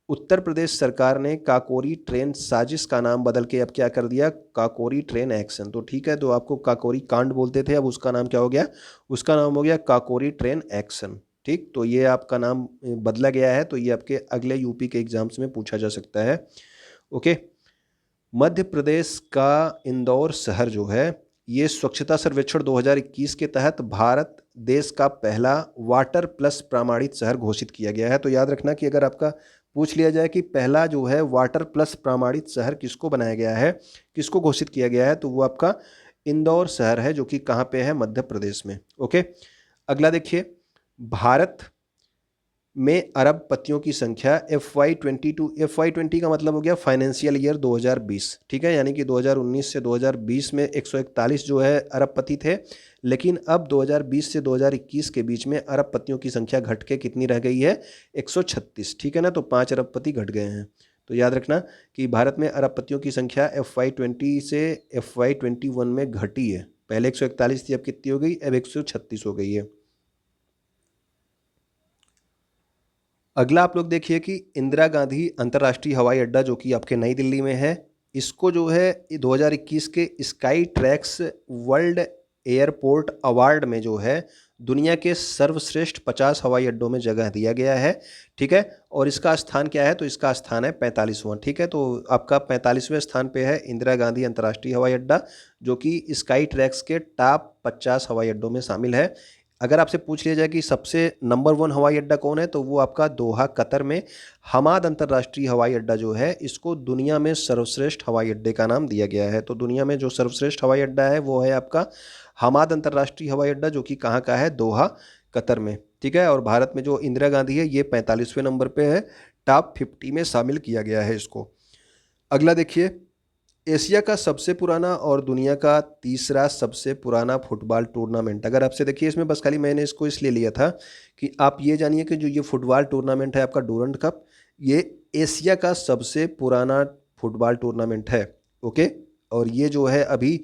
उत्तर प्रदेश सरकार ने काकोरी ट्रेन साजिश का नाम बदल के अब क्या कर दिया, काकोरी ट्रेन एक्शन। तो ठीक है, तो आपको काकोरी कांड बोलते थे, अब उसका नाम क्या हो गया, उसका नाम हो गया काकोरी ट्रेन एक्शन। ठीक, तो ये आपका नाम बदला गया है, तो ये आपके अगले यूपी के एग्जाम्स में पूछा जा सकता है। ओके, मध्य प्रदेश का इंदौर शहर जो है, ये स्वच्छता सर्वेक्षण 2021 के तहत भारत देश का पहला वाटर प्लस प्रमाणित शहर घोषित किया गया है। तो याद रखना कि अगर आपका पूछ लिया जाए कि पहला जो है वाटर प्लस प्रमाणित शहर किसको बनाया गया है, किसको घोषित किया गया है, तो वो आपका इंदौर शहर है, जो कि कहाँ पे है, मध्य प्रदेश में। ओके, अगला देखिए, भारत में अरबपतियों की संख्या FY22, FY20 का मतलब हो गया फाइनेंशियल ईयर 2020, ठीक है, यानी कि 2019 से 2020 में 141 जो है अरबपति थे, लेकिन अब 2020 से 2021 के बीच में अरबपतियों की संख्या घट के कितनी रह गई है, 136, ठीक है ना, तो 5 अरबपति घट गए हैं। तो याद रखना कि भारत में अरबपतियों की संख्या FY20 से FY21 में घटी है, पहले 141 थी, अब कितनी हो गई, अब 136 हो गई है। अगला आप लोग देखिए कि इंदिरा गांधी अंतर्राष्ट्रीय हवाई अड्डा जो कि आपके नई दिल्ली में है, इसको जो है 2021 के sky tracks world airport award में जो है दुनिया के सर्वश्रेष्ठ 50 हवाई अड्डों में जगह दिया गया है, ठीक है। और इसका स्थान क्या है, तो इसका स्थान है 45वां, ठीक है। तो आपका 45वें स्थान पे है इंदिरा गांधी अंतर्राष्ट्रीय हवाई अड्डा, जो कि स्काई ट्रैक्स के टॉप 50 हवाई अड्डों में शामिल है। अगर आपसे पूछ लिया जाए कि सबसे नंबर 1 हवाई अड्डा कौन है, तो वो आपका दोहा कतर में हमाद अंतर्राष्ट्रीय हवाई अड्डा जो है, इसको दुनिया में सर्वश्रेष्ठ हवाई अड्डे का नाम दिया गया है। तो दुनिया में जो सर्वश्रेष्ठ हवाई अड्डा है वो है आपका हमाद अंतर्राष्ट्रीय हवाई अड्डा, जो कि कहाँ का है, दोहा कतर में, ठीक है। और भारत में जो इंदिरा गांधी है, ये 45वें नंबर पे है, टॉप 50 में शामिल किया गया है इसको। अगला देखिए, एशिया का सबसे पुराना और दुनिया का तीसरा सबसे पुराना फुटबॉल टूर्नामेंट। अगर आपसे देखिए, इसमें बस खाली मैंने इसको इसलिए लिया था कि आप ये जानिए कि जो ये फुटबॉल टूर्नामेंट है आपका डूरंड कप, ये एशिया का सबसे पुराना फुटबॉल टूर्नामेंट है। ओके, और ये जो है अभी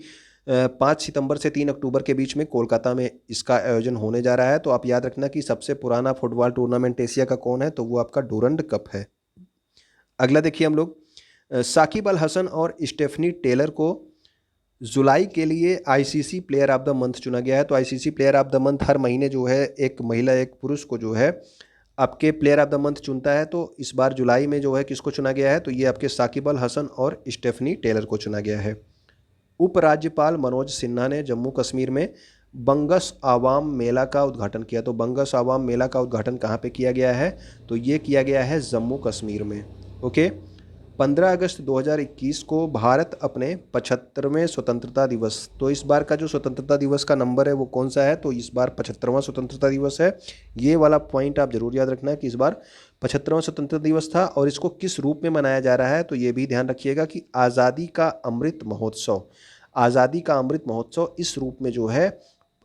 5 सितंबर से 3 अक्टूबर के बीच में कोलकाता में इसका आयोजन होने जा रहा है। तो आप याद रखना कि सबसे पुराना फुटबॉल टूर्नामेंट एशिया का कौन है, तो वो आपका डूरंड कप है। अगला देखिए हम लोग, साकिब अल हसन और स्टेफनी टेलर को जुलाई के लिए ICC player of the month चुना गया है। तो ICC player of the month हर महीने जो है एक महिला एक पुरुष को जो है आपके प्लेयर ऑफ द मंथ चुनता है। तो इस बार जुलाई में जो है किसको चुना गया है, तो ये आपके साकिब अल हसन और स्टेफनी टेलर को चुना गया है। उपराज्यपाल मनोज सिन्हा ने जम्मू कश्मीर में बंगस आवाम मेला का उद्घाटन किया। तो बंगस आवाम मेला का उद्घाटन कहाँ पे किया गया है, तो ये किया गया है जम्मू कश्मीर में। ओके, 15 अगस्त 2021 को भारत अपने 75वें स्वतंत्रता दिवस, तो इस बार का जो स्वतंत्रता दिवस का नंबर है वो कौन सा है, तो इस बार 75वां स्वतंत्रता दिवस है। ये वाला पॉइंट आप जरूर याद रखना कि इस बार 75वां स्वतंत्रता दिवस था। और इसको किस रूप में मनाया जा रहा है, तो ये भी ध्यान रखिएगा कि आज़ादी का अमृत महोत्सव, आज़ादी का अमृत महोत्सव इस रूप में जो है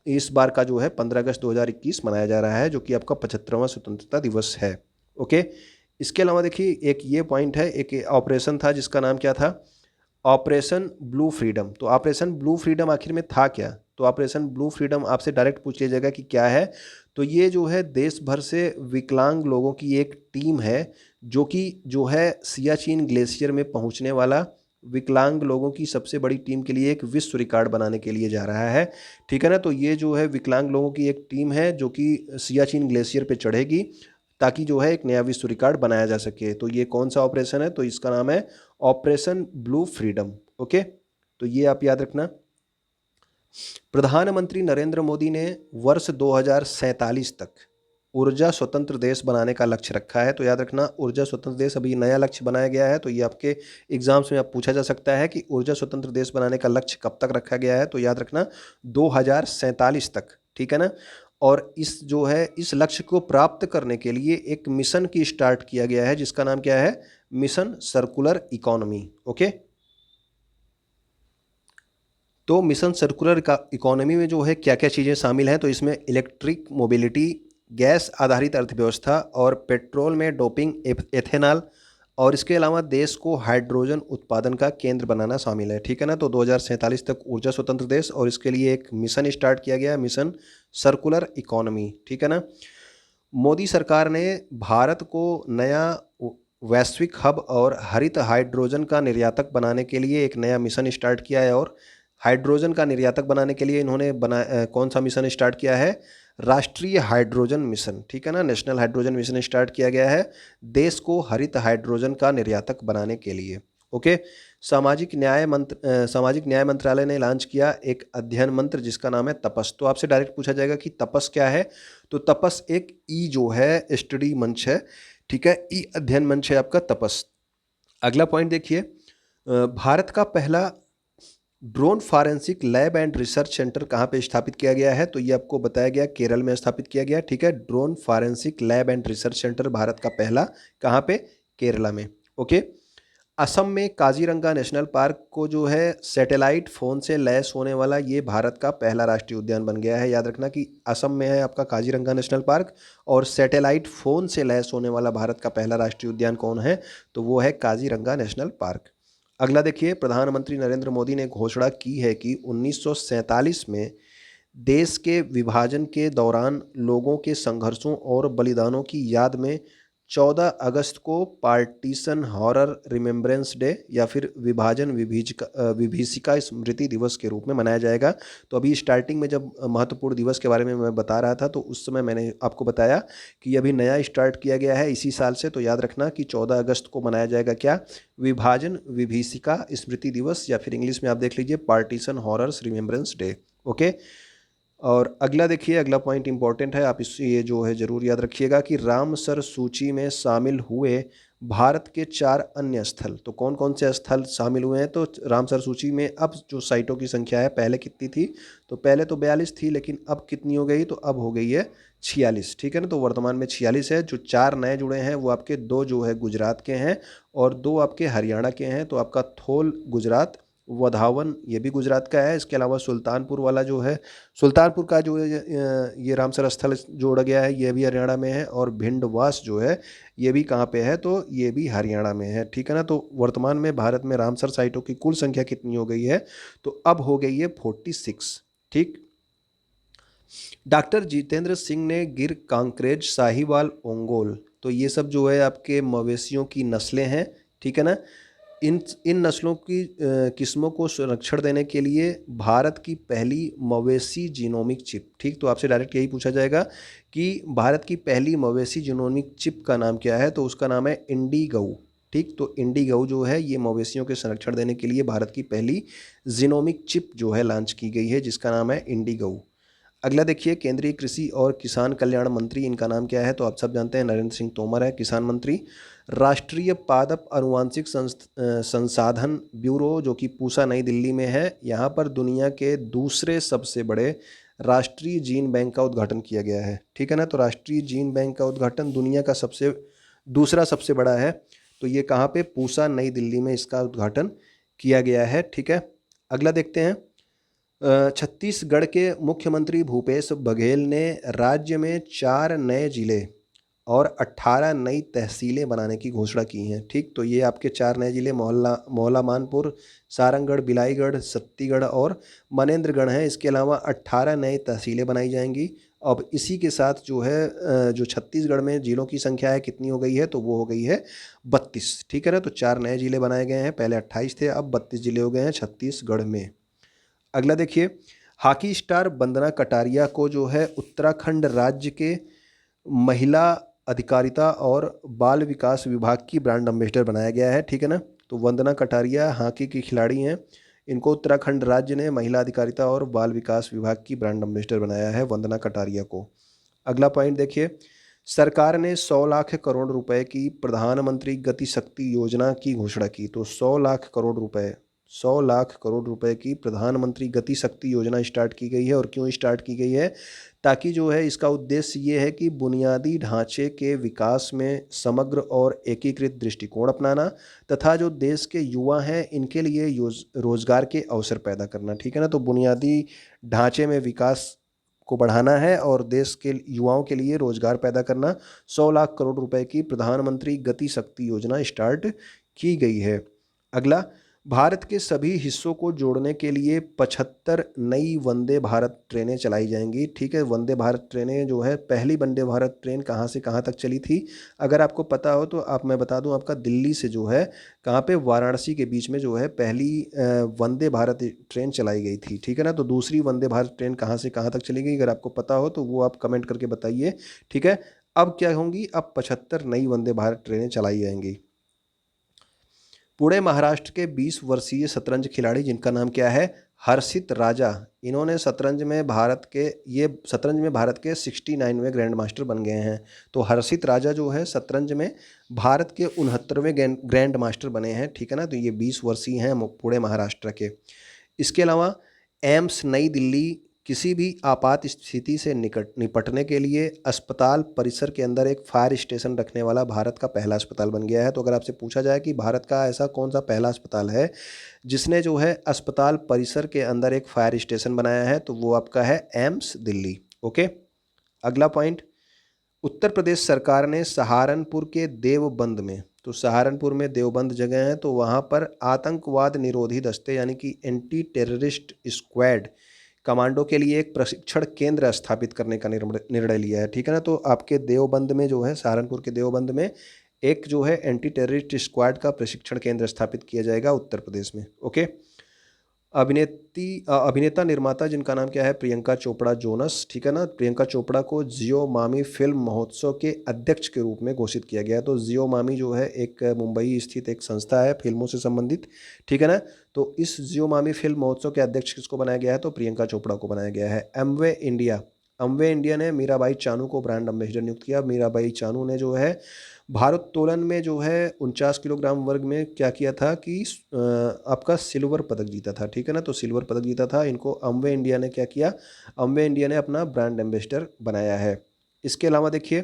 इस बार का जो है 15 अगस्त 2021 मनाया जा रहा है, जो कि आपका 75वां स्वतंत्रता दिवस है। ओके, इसके अलावा देखिए एक ये पॉइंट है, एक ऑपरेशन था जिसका नाम क्या था, ऑपरेशन ब्लू फ्रीडम। तो ऑपरेशन ब्लू फ्रीडम आखिर में था क्या, तो ऑपरेशन ब्लू फ्रीडम आपसे डायरेक्ट पूछ लिया जाएगा कि क्या है, तो ये जो है देश भर से विकलांग लोगों की एक टीम है, जो है सियाचिन ग्लेशियर में पहुंचने वाला विकलांग लोगों की सबसे बड़ी टीम के लिए एक विश्व रिकॉर्ड बनाने के लिए जा रहा है, ठीक है ना। तो ये जो है विकलांग लोगों की एक टीम है जो कि सियाचिन ग्लेशियर पे चढ़ेगी, ताकि जो है एक नया विश्व रिकॉर्ड बनाया जा सके। तो ये कौन सा ऑपरेशन है, तो इसका नाम है ऑपरेशन ब्लू फ्रीडम। ओके, तो ये आप याद रखना। प्रधानमंत्री नरेंद्र मोदी ने वर्ष 2047 तक ऊर्जा स्वतंत्र देश बनाने का लक्ष्य रखा है। तो याद रखना, ऊर्जा स्वतंत्र देश अभी नया लक्ष्य बनाया गया है। तो ये आपके एग्जाम्स में आप पूछा जा सकता है कि ऊर्जा स्वतंत्र देश बनाने का लक्ष्य कब तक रखा गया है, तो याद रखना 2047 तक, ठीक है ना। और इस जो है इस लक्ष्य को प्राप्त करने के लिए एक मिशन की स्टार्ट किया गया है, जिसका नाम क्या है, मिशन सर्कुलर इकोनॉमी। ओके, तो मिशन सर्कुलर इकोनॉमी में जो है क्या क्या चीज़ें शामिल हैं, तो इसमें इलेक्ट्रिक मोबिलिटी, गैस आधारित अर्थव्यवस्था और पेट्रोल में डोपिंग, एथेनॉल, और इसके अलावा देश को हाइड्रोजन उत्पादन का केंद्र बनाना शामिल है, ठीक है ना। तो 2047 तक ऊर्जा स्वतंत्र देश, और इसके लिए एक मिशन स्टार्ट किया गया है, मिशन सर्कुलर इकोनॉमी, ठीक है ना। मोदी सरकार ने भारत को नया वैश्विक हब और हरित हाइड्रोजन का निर्यातक बनाने के लिए एक नया मिशन स्टार्ट किया है। और हाइड्रोजन का निर्यातक बनाने के लिए इन्होंने कौन सा मिशन स्टार्ट किया है? राष्ट्रीय हाइड्रोजन मिशन, ठीक है ना, नेशनल हाइड्रोजन मिशन स्टार्ट किया गया है देश को हरित हाइड्रोजन का निर्यातक बनाने के लिए। ओके। सामाजिक न्याय मंत्रालय ने लॉन्च किया एक अध्ययन मंत्र जिसका नाम है तपस। तो आपसे डायरेक्ट पूछा जाएगा कि तपस क्या है? तो तपस एक ई जो है स्टडी मंच है, ठीक है, ई अध्ययन मंच है आपका तपस। अगला पॉइंट देखिए, भारत का पहला drone forensic lab and research centre कहाँ पे स्थापित किया गया है? तो ये आपको बताया गया केरल में स्थापित किया गया, ठीक है। Drone forensic lab and research centre Bharat का पहला कहाँ पे? केरला में। ओके। असम में काजीरंगा नेशनल पार्क को जो है सैटेलाइट फ़ोन से लैस होने वाला ये भारत का पहला राष्ट्रीय उद्यान बन गया है। याद रखना कि असम में है आपका काजीरंगा नेशनल पार्क और सैटेलाइट फ़ोन से लैस होने वाला भारत का पहला राष्ट्रीय उद्यान कौन है? तो वो है काजीरंगा नेशनल पार्क। अगला देखिए, प्रधानमंत्री नरेंद्र मोदी ने घोषणा की है कि 1947 में देश के विभाजन के दौरान लोगों के संघर्षों और बलिदानों की याद में 14 अगस्त को पार्टीशन हॉरर रिमेम्बरेंस डे या फिर विभीषिका स्मृति दिवस के रूप में मनाया जाएगा। तो अभी स्टार्टिंग में जब महत्वपूर्ण दिवस के बारे में मैं बता रहा था तो उस समय मैंने आपको बताया कि अभी नया स्टार्ट किया गया है इसी साल से। तो याद रखना कि 14 अगस्त को मनाया जाएगा क्या? विभाजन विभीषिका स्मृति दिवस, या फिर इंग्लिश में आप देख लीजिए partition horrors remembrance day. Okay. और अगला देखिए, अगला पॉइंट इंपॉर्टेंट है, आप इस ये जो है ज़रूर याद रखिएगा कि रामसर सूची में शामिल हुए भारत के 4 अन्य स्थल। तो कौन कौन से स्थल शामिल हुए हैं? तो रामसर सूची में अब जो साइटों की संख्या है, पहले कितनी थी? तो पहले तो 42 थी, लेकिन अब कितनी हो गई? तो अब हो गई है 46, ठीक है ना। तो वर्तमान में 46 है। जो 4 नए जुड़े हैं वो आपके 2 जो है गुजरात के हैं और 2 आपके हरियाणा के हैं। तो आपका थोल गुजरात, वधावन ये भी गुजरात का है। इसके अलावा सुल्तानपुर वाला जो है, सुल्तानपुर का जो है ये रामसर स्थल जोड़ा गया है, ये भी हरियाणा में है। और भिंडवास जो है ये भी कहाँ पे है? तो ये भी हरियाणा में है, ठीक है ना। तो वर्तमान में भारत में रामसर साइटों की कुल संख्या कितनी हो गई है? तो अब हो गई है 46, ठीक। डॉक्टर जितेंद्र सिंह ने गिर, कांकरेज, साहिवाल, ओंगोल, तो ये सब जो है आपके मवेशियों की नस्लें हैं, ठीक है ना। इन नस्लों की किस्मों को संरक्षण देने के लिए भारत की पहली मवेशी जीनोमिक चिप, ठीक। तो आपसे डायरेक्ट यही पूछा जाएगा कि भारत की पहली मवेशी जीनोमिक चिप का नाम क्या है? तो उसका नाम है इंडिगो, ठीक। तो इंडिगो जो है ये मवेशियों के संरक्षण देने के लिए भारत की पहली जीनोमिक चिप जो है लॉन्च की गई है जिसका नाम है इंडिगो। अगला देखिए, केंद्रीय कृषि और किसान कल्याण मंत्री, इनका नाम क्या है? तो आप सब जानते हैं नरेंद्र सिंह तोमर है किसान मंत्री। राष्ट्रीय पादप अनुवांशिक संसाधन ब्यूरो जो कि पूसा नई दिल्ली में है, यहाँ पर दुनिया के दूसरे सबसे बड़े राष्ट्रीय जीन बैंक का उद्घाटन किया गया है, ठीक है ना। तो राष्ट्रीय जीन बैंक का उद्घाटन दुनिया का दूसरा सबसे बड़ा है। तो ये कहाँ पे? पूसा नई दिल्ली में इसका उद्घाटन किया गया है, ठीक है। अगला देखते हैं, छत्तीसगढ़ के मुख्यमंत्री भूपेश बघेल ने राज्य में 4 नए जिले और 18 नई तहसीलें बनाने की घोषणा की हैं, ठीक। तो ये आपके 4 नए जिले मौला मानपुर, सारंगढ़, बिलाईगढ़, सत्तीगढ़ और मनेंद्रगढ़ हैं। इसके अलावा 18 नई तहसीलें बनाई जाएंगी। अब इसी के साथ जो है जो छत्तीसगढ़ में जिलों की संख्या है कितनी हो गई है? तो वो हो गई है 32, ठीक है ना। तो 4 नए जिले बनाए गए हैं, पहले 28 थे, अब 32 जिले हो गए हैं छत्तीसगढ़ में। अगला देखिए, हॉकी स्टार वंदना कटारिया को जो है उत्तराखंड राज्य के महिला अधिकारिता और बाल विकास विभाग की ब्रांड एम्बेसडर बनाया गया है, ठीक है ना। तो वंदना कटारिया हॉकी की खिलाड़ी हैं, इनको उत्तराखंड राज्य ने महिला अधिकारिता और बाल विकास विभाग की ब्रांड एम्बेसडर बनाया है वंदना कटारिया को। अगला पॉइंट देखिए, सरकार ने 100 लाख करोड़ रुपए की प्रधानमंत्री गति शक्ति योजना की घोषणा की। तो 100 लाख करोड़ रुपए, 100 लाख करोड़ रुपए की प्रधानमंत्री गति शक्ति योजना स्टार्ट की गई है। और क्यों स्टार्ट की गई है? ताकि जो है इसका उद्देश्य ये है कि बुनियादी ढांचे के विकास में समग्र और एकीकृत दृष्टिकोण अपनाना तथा जो देश के युवा हैं इनके लिए रोजगार के अवसर पैदा करना, ठीक है ना। तो बुनियादी ढांचे में विकास को बढ़ाना है और देश के युवाओं के लिए रोजगार पैदा करना। 100 लाख करोड़ रुपए की प्रधानमंत्री गति शक्ति योजना स्टार्ट की गई है। अगला, भारत के सभी हिस्सों को जोड़ने के लिए 75 नई वंदे भारत ट्रेनें चलाई जाएंगी। ठीक है, वंदे भारत ट्रेनें जो है, पहली वंदे भारत ट्रेन कहाँ से कहाँ तक चली थी, अगर आपको पता हो तो आप, मैं बता दूं आपका, दिल्ली से जो है कहाँ पे, वाराणसी के बीच में जो है पहली वंदे भारत ट्रेन चलाई गई थी। ठीक है ना, तो दूसरी वंदे भारत ट्रेन कहाँ से कहाँ तक चली गई, अगर आपको पता हो तो वो आप कमेंट करके बताइए। ठीक है, अब क्या होंगी, अब 75 नई वंदे भारत ट्रेनें चलाई जाएंगी। पुणे महाराष्ट्र के 20 वर्षीय शतरंज खिलाड़ी जिनका नाम क्या है, हर्षित राजा, इन्होंने शतरंज में भारत के 69वें ग्रैंड मास्टर बन गए हैं। तो हर्षित राजा जो है शतरंज में भारत के 69वें ग्रैंड मास्टर बने हैं। ठीक है ना, तो ये 20 वर्षीय हैं पुणे महाराष्ट्र के। इसके अलावा एम्स नई दिल्ली किसी भी आपात स्थिति से निपटने के लिए अस्पताल परिसर के अंदर एक फायर स्टेशन रखने वाला भारत का पहला अस्पताल बन गया है। तो अगर आपसे पूछा जाए कि भारत का ऐसा कौन सा पहला अस्पताल है जिसने जो है अस्पताल परिसर के अंदर एक फायर स्टेशन बनाया है, तो वो आपका है एम्स दिल्ली। ओके, अगला पॉइंट, उत्तर प्रदेश सरकार ने सहारनपुर के देवबंद में, तो सहारनपुर में देवबंद जगह है, तो वहाँ पर आतंकवाद निरोधी दस्ते यानी कि एंटी टेररिस्ट स्क्वाड कमांडो के लिए एक प्रशिक्षण केंद्र स्थापित करने का निर्णय लिया है। ठीक है ना, तो आपके देवबंद में जो है, सहारनपुर के देवबंद में एक जो है एंटी टेररिस्ट स्क्वाड का प्रशिक्षण केंद्र स्थापित किया जाएगा उत्तर प्रदेश में। ओके, अभिनेता निर्माता जिनका नाम क्या है, प्रियंका चोपड़ा जोनस। ठीक है ना, प्रियंका चोपड़ा को जियो मामी फिल्म महोत्सव के अध्यक्ष के रूप में घोषित किया गया। तो जियो मामी जो है एक मुंबई स्थित एक संस्था है फिल्मों से संबंधित। ठीक है ना, तो इस जियो मामी फिल्म महोत्सव के अध्यक्ष किसको बनाया गया है, तो प्रियंका चोपड़ा को बनाया गया है। अमवे इंडिया ने मीराबाई चानू को ब्रांड एम्बेसडर नियुक्त किया। मीराबाई चानू ने जो है भारोत्तोलन में जो है 49 किलोग्राम वर्ग में क्या किया था कि आपका सिल्वर पदक जीता था। ठीक है ना, तो सिल्वर पदक जीता था। इनको अमवे इंडिया ने क्या किया, अमवे इंडिया ने अपना ब्रांड एम्बेसडर बनाया है। इसके अलावा देखिए,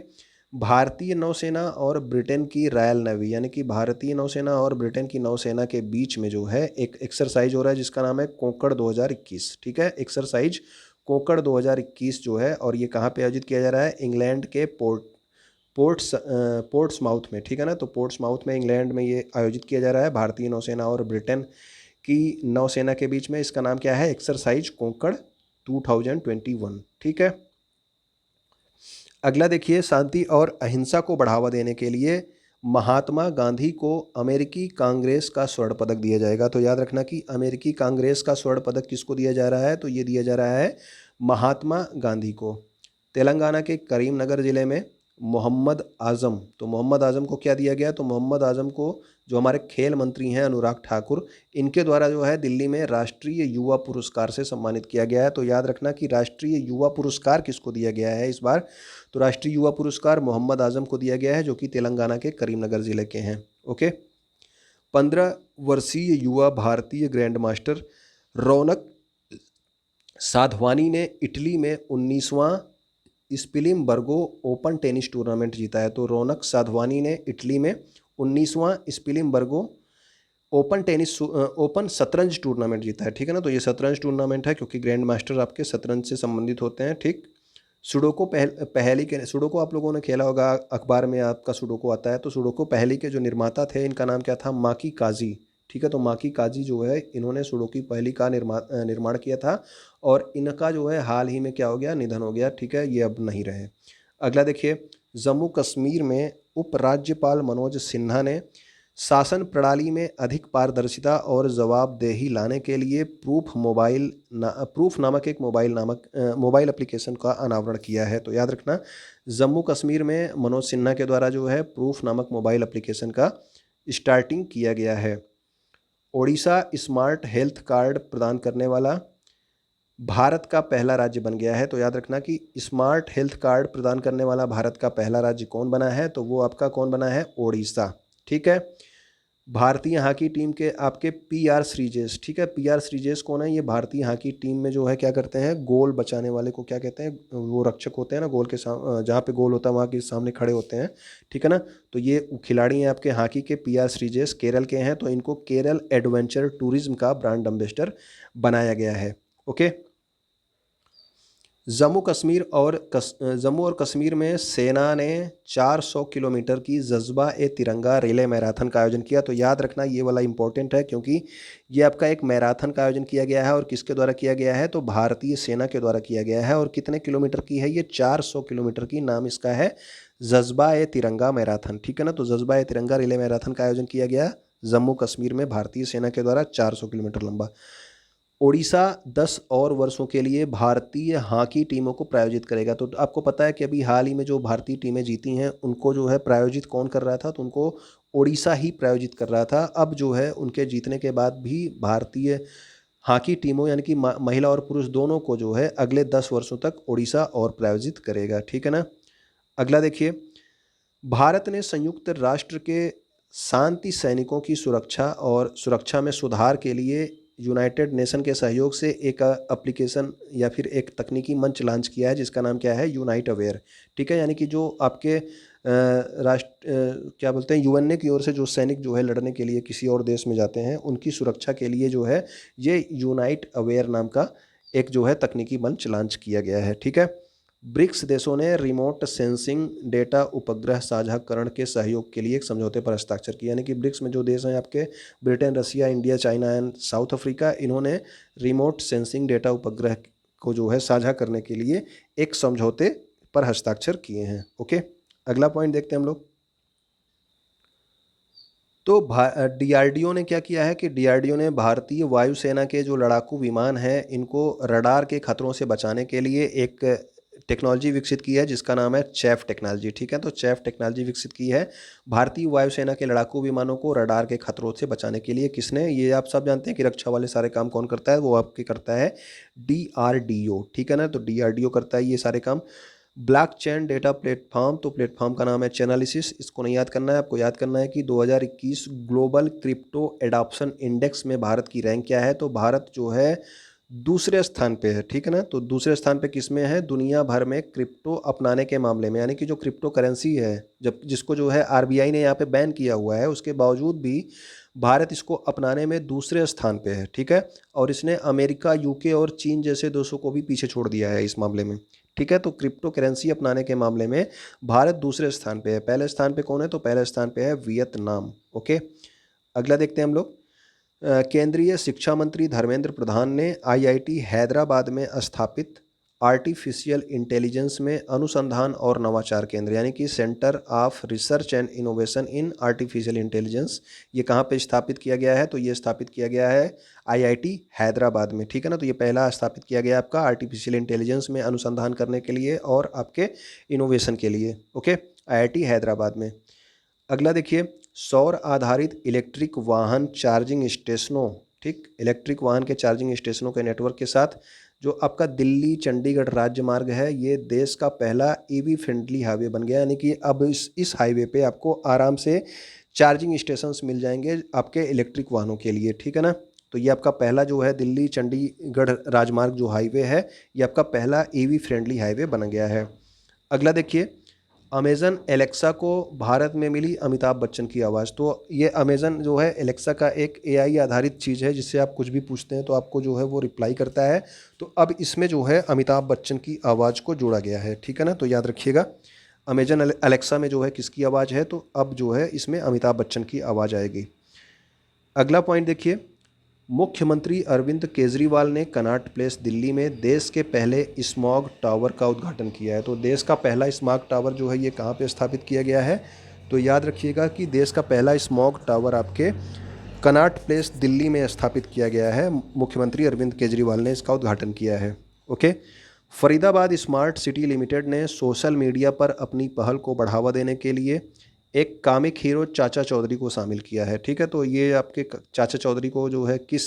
भारतीय नौसेना और ब्रिटेन की रॉयल नेवी यानी कि भारतीय नौसेना और ब्रिटेन की नौसेना के बीच में जो है एक एक्सरसाइज हो रहा है जिसका नाम है कोंकण 2021। ठीक है, एक्सरसाइज कोंकण 2021 जो है, और ये कहाँ पे आयोजित किया जा रहा है, इंग्लैंड के पोर्ट्समाउथ में। ठीक है ना, तो पोर्ट्समाउथ में इंग्लैंड में ये आयोजित किया जा रहा है भारतीय नौसेना और ब्रिटेन की नौसेना के बीच में। इसका नाम क्या है, एक्सरसाइज कोंकण 2021। ठीक है, अगला देखिए, शांति और अहिंसा को बढ़ावा देने के लिए महात्मा गांधी को अमेरिकी कांग्रेस का स्वर्ण पदक दिया जाएगा। तो याद रखना कि अमेरिकी कांग्रेस का स्वर्ण पदक किसको दिया जा रहा है, तो ये दिया जा रहा है महात्मा गांधी को। तेलंगाना के करीमनगर जिले में मोहम्मद आजम, तो मोहम्मद आजम को क्या दिया गया, तो मोहम्मद आजम को जो हमारे खेल मंत्री हैं अनुराग ठाकुर, इनके द्वारा जो है दिल्ली में राष्ट्रीय युवा पुरस्कार से सम्मानित किया गया है। तो याद रखना कि राष्ट्रीय युवा पुरस्कार किसको दिया गया है इस बार, तो राष्ट्रीय युवा पुरस्कार मोहम्मद आजम को दिया गया है जो कि तेलंगाना के करीमनगर जिले के हैं। ओके, 15 वर्षीय युवा भारतीय ग्रैंड मास्टर रौनक साधवानी ने इटली में 19वां स्पिलिमबर्गो ओपन टेनिस टूर्नामेंट जीता है। तो रौनक साधवानी ने इटली में 19वां स्पिलिमबर्गो ओपन शतरंज टूर्नामेंट जीता है। ठीक है ना, तो ये शतरंज टूर्नामेंट है क्योंकि ग्रैंड मास्टर आपके शतरंज से संबंधित होते हैं। ठीक, सुडोको आप लोगों ने खेला होगा, अखबार में आपका सुडोको आता है। तो सुडोको पहेली के जो निर्माता थे इनका नाम क्या था, माकी काजी। ठीक है, तो माकी काजी जो है इन्होंने सुडोकी पहेली का निर्माण किया था, और इनका जो है हाल ही में क्या हो गया, निधन हो गया। ठीक है, ये अब नहीं रहे। अगला देखिए, जम्मू कश्मीर में उपराज्यपाल मनोज सिन्हा ने शासन प्रणाली में अधिक पारदर्शिता और जवाबदेही लाने के लिए प्रूफ नामक एक मोबाइल एप्लीकेशन का अनावरण किया है। तो याद रखना, जम्मू कश्मीर में मनोज सिन्हा के द्वारा जो है प्रूफ नामक मोबाइल एप्लीकेशन का स्टार्टिंग किया गया है। ओडिशा स्मार्ट हेल्थ कार्ड प्रदान करने वाला भारत का पहला राज्य बन गया है। तो याद रखना कि स्मार्ट हेल्थ कार्ड प्रदान करने वाला भारत का पहला राज्य कौन बना है, तो वो आपका कौन बना है, ओडिशा। ठीक है, भारतीय हॉकी टीम के आपके पीआर श्रीजेश। ठीक है, पीआर श्रीजेश कौन है, ये भारतीय हॉकी टीम में जो है क्या करते हैं, गोल बचाने वाले को क्या कहते हैं, वो रक्षक होते हैं ना, गोल के जहाँ पे गोल होता है वहाँ के सामने खड़े होते हैं। ठीक है ना, तो ये खिलाड़ी हैं आपके हॉकी के, पीआर श्रीजेश केरल के हैं। तो इनको केरल एडवेंचर टूरिज्म का ब्रांड एम्बेसडर बनाया गया है। ओके, जम्मू और कश्मीर में सेना ने 400 किलोमीटर की जज्बा ए तिरंगा रिले मैराथन का आयोजन किया। तो याद रखना ये वाला इंपॉर्टेंट है, क्योंकि ये आपका एक मैराथन का आयोजन किया गया है और किसके द्वारा किया गया है, तो भारतीय सेना के द्वारा किया गया है। और कितने किलोमीटर की है ये, 400 किलोमीटर की। नाम इसका है जज्बा ए तिरंगा मैराथन, ठीक है ना। तो जज्बा ए तिरंगा रिले मैराथन का आयोजन किया गया जम्मू कश्मीर में भारतीय सेना के द्वारा, 400 किलोमीटर लंबा। ओडिशा 10 और वर्षों के लिए भारतीय हॉकी टीमों को प्रायोजित करेगा। तो आपको पता है कि अभी हाल ही में जो भारतीय टीमें जीती हैं उनको जो है प्रायोजित कौन कर रहा था, तो उनको ओडिशा ही प्रायोजित कर रहा था। अब जो है उनके जीतने के बाद भी भारतीय हॉकी टीमों यानी कि महिला और पुरुष दोनों को जो है अगले 10 वर्षों तक ओडिशा और प्रायोजित करेगा, ठीक है ना। अगला देखिए, भारत ने संयुक्त राष्ट्र के शांति सैनिकों की सुरक्षा में सुधार के लिए यूनाइटेड नेशन के सहयोग से एक एप्लीकेशन या फिर एक तकनीकी मंच लॉन्च किया है, जिसका नाम क्या है, यूनाइट अवेयर, ठीक है। यानी कि जो आपके क्या बोलते हैं, यूएनए की ओर से जो सैनिक जो है लड़ने के लिए किसी और देश में जाते हैं, उनकी सुरक्षा के लिए जो है ये यूनाइट अवेयर नाम का एक जो है तकनीकी मंच लॉन्च किया गया है, ठीक है। ब्रिक्स देशों ने रिमोट सेंसिंग डेटा उपग्रह साझाकरण के सहयोग के लिए एक समझौते पर हस्ताक्षर किया। यानी कि ब्रिक्स में जो देश हैं आपके, Britain, Russia, India, China and South Africa, इन्होंने रिमोट सेंसिंग डेटा उपग्रह को जो है साझा करने के लिए एक समझौते पर हस्ताक्षर किए हैं। ओके, अगला पॉइंट देखते हैं हम लोग। तो डीआरडीओ ने क्या किया है कि डीआरडीओ ने भारतीय वायुसेना के जो लड़ाकू विमान हैं इनको रडार के खतरों से बचाने के लिए एक टेक्नोलॉजी विकसित की है, जिसका नाम है चैफ टेक्नोलॉजी, ठीक है। तो चैफ टेक्नोलॉजी विकसित की है भारतीय वायुसेना के लड़ाकू विमानों को रडार के खतरों से बचाने के लिए। किसने, ये आप सब जानते हैं कि रक्षा वाले सारे काम कौन करता है, वो आपके करता है डीआरडीओ, ठीक है ना। तो डीआरडीओ करता है ये सारे काम। ब्लॉकचेन डेटा प्लेटफॉर्म, तो प्लेटफॉर्म का नाम है चैनालिसिस। इसको नहीं याद करना है, आपको याद करना है कि 2021 ग्लोबल क्रिप्टो एडॉप्शन इंडेक्स में भारत की रैंक क्या है, तो भारत जो है दूसरे स्थान पे है, ठीक है ना। तो दूसरे स्थान पे किस में है, दुनिया भर में क्रिप्टो अपनाने के मामले में। यानी कि जो क्रिप्टो करेंसी है, जब जिसको जो है आरबीआई ने यहाँ पे बैन किया हुआ है, उसके बावजूद भी भारत इसको अपनाने में दूसरे स्थान पे है, ठीक है। और इसने अमेरिका, यूके और चीन जैसे देशों को भी पीछे छोड़ दिया है इस मामले में, ठीक है। तो क्रिप्टो करेंसी अपनाने के मामले में भारत दूसरे स्थान पे है। पहले स्थान पे कौन है, तो पहले स्थान पे है वियतनाम। ओके, अगला देखते हैं हम लोग। केंद्रीय शिक्षा मंत्री धर्मेंद्र प्रधान ने आईआईटी हैदराबाद में स्थापित आर्टिफिशियल इंटेलिजेंस में अनुसंधान और नवाचार केंद्र, यानी कि centre of research and innovation in artificial intelligence, ये कहाँ पे स्थापित किया गया है, तो ये स्थापित किया गया है आईआईटी हैदराबाद में, ठीक है ना। तो ये पहला स्थापित किया गया आपका आर्टिफिशियल इंटेलिजेंस में अनुसंधान करने के लिए और आपके इनोवेशन के लिए। ओके, आईआईटी हैदराबाद में। अगला देखिए, सौर आधारित इलेक्ट्रिक वाहन चार्जिंग स्टेशनों, ठीक, इलेक्ट्रिक वाहन के चार्जिंग स्टेशनों के नेटवर्क के साथ जो आपका दिल्ली चंडीगढ़ राज्य मार्ग है, ये देश का पहला ईवी फ्रेंडली हाईवे बन गया। यानी कि अब इस हाईवे पे आपको आराम से चार्जिंग स्टेशंस मिल जाएंगे आपके इलेक्ट्रिक वाहनों के लिए, ठीक है ना। तो ये आपका पहला जो है दिल्ली चंडीगढ़ राजमार्ग जो हाईवे है, ये आपका पहला ईवी फ्रेंडली हाईवे बन गया है। अगला देखिए, अमेज़न एलेक्सा को भारत में मिली अमिताभ बच्चन की आवाज़। तो ये अमेज़न जो है एलेक्सा का एक एआई आधारित चीज़ है, जिससे आप कुछ भी पूछते हैं तो आपको जो है वो रिप्लाई करता है। तो अब इसमें जो है अमिताभ बच्चन की आवाज़ को जोड़ा गया है, ठीक है ना। तो याद रखिएगा, अमेज़न एलेक्सा में जो है किसकी आवाज़ है, तो अब जो है इसमें अमिताभ बच्चन की आवाज़ आएगी। अगला पॉइंट देखिए, मुख्यमंत्री अरविंद केजरीवाल ने कनॉट प्लेस दिल्ली में देश के पहले स्मॉग टावर का उद्घाटन किया है। तो देश का पहला स्मॉग टावर जो है ये कहाँ पे स्थापित किया गया है, तो याद रखिएगा कि देश का पहला स्मॉग टावर आपके कनॉट प्लेस दिल्ली में स्थापित किया गया है। मुख्यमंत्री अरविंद केजरीवाल ने इसका उद्घाटन किया है। Okay, Faridabad smart city limited ने सोशल मीडिया पर अपनी पहल को बढ़ावा देने के लिए एक कामिक हीरो चाचा चौधरी को शामिल किया है, ठीक है। तो ये आपके चाचा चौधरी को जो है किस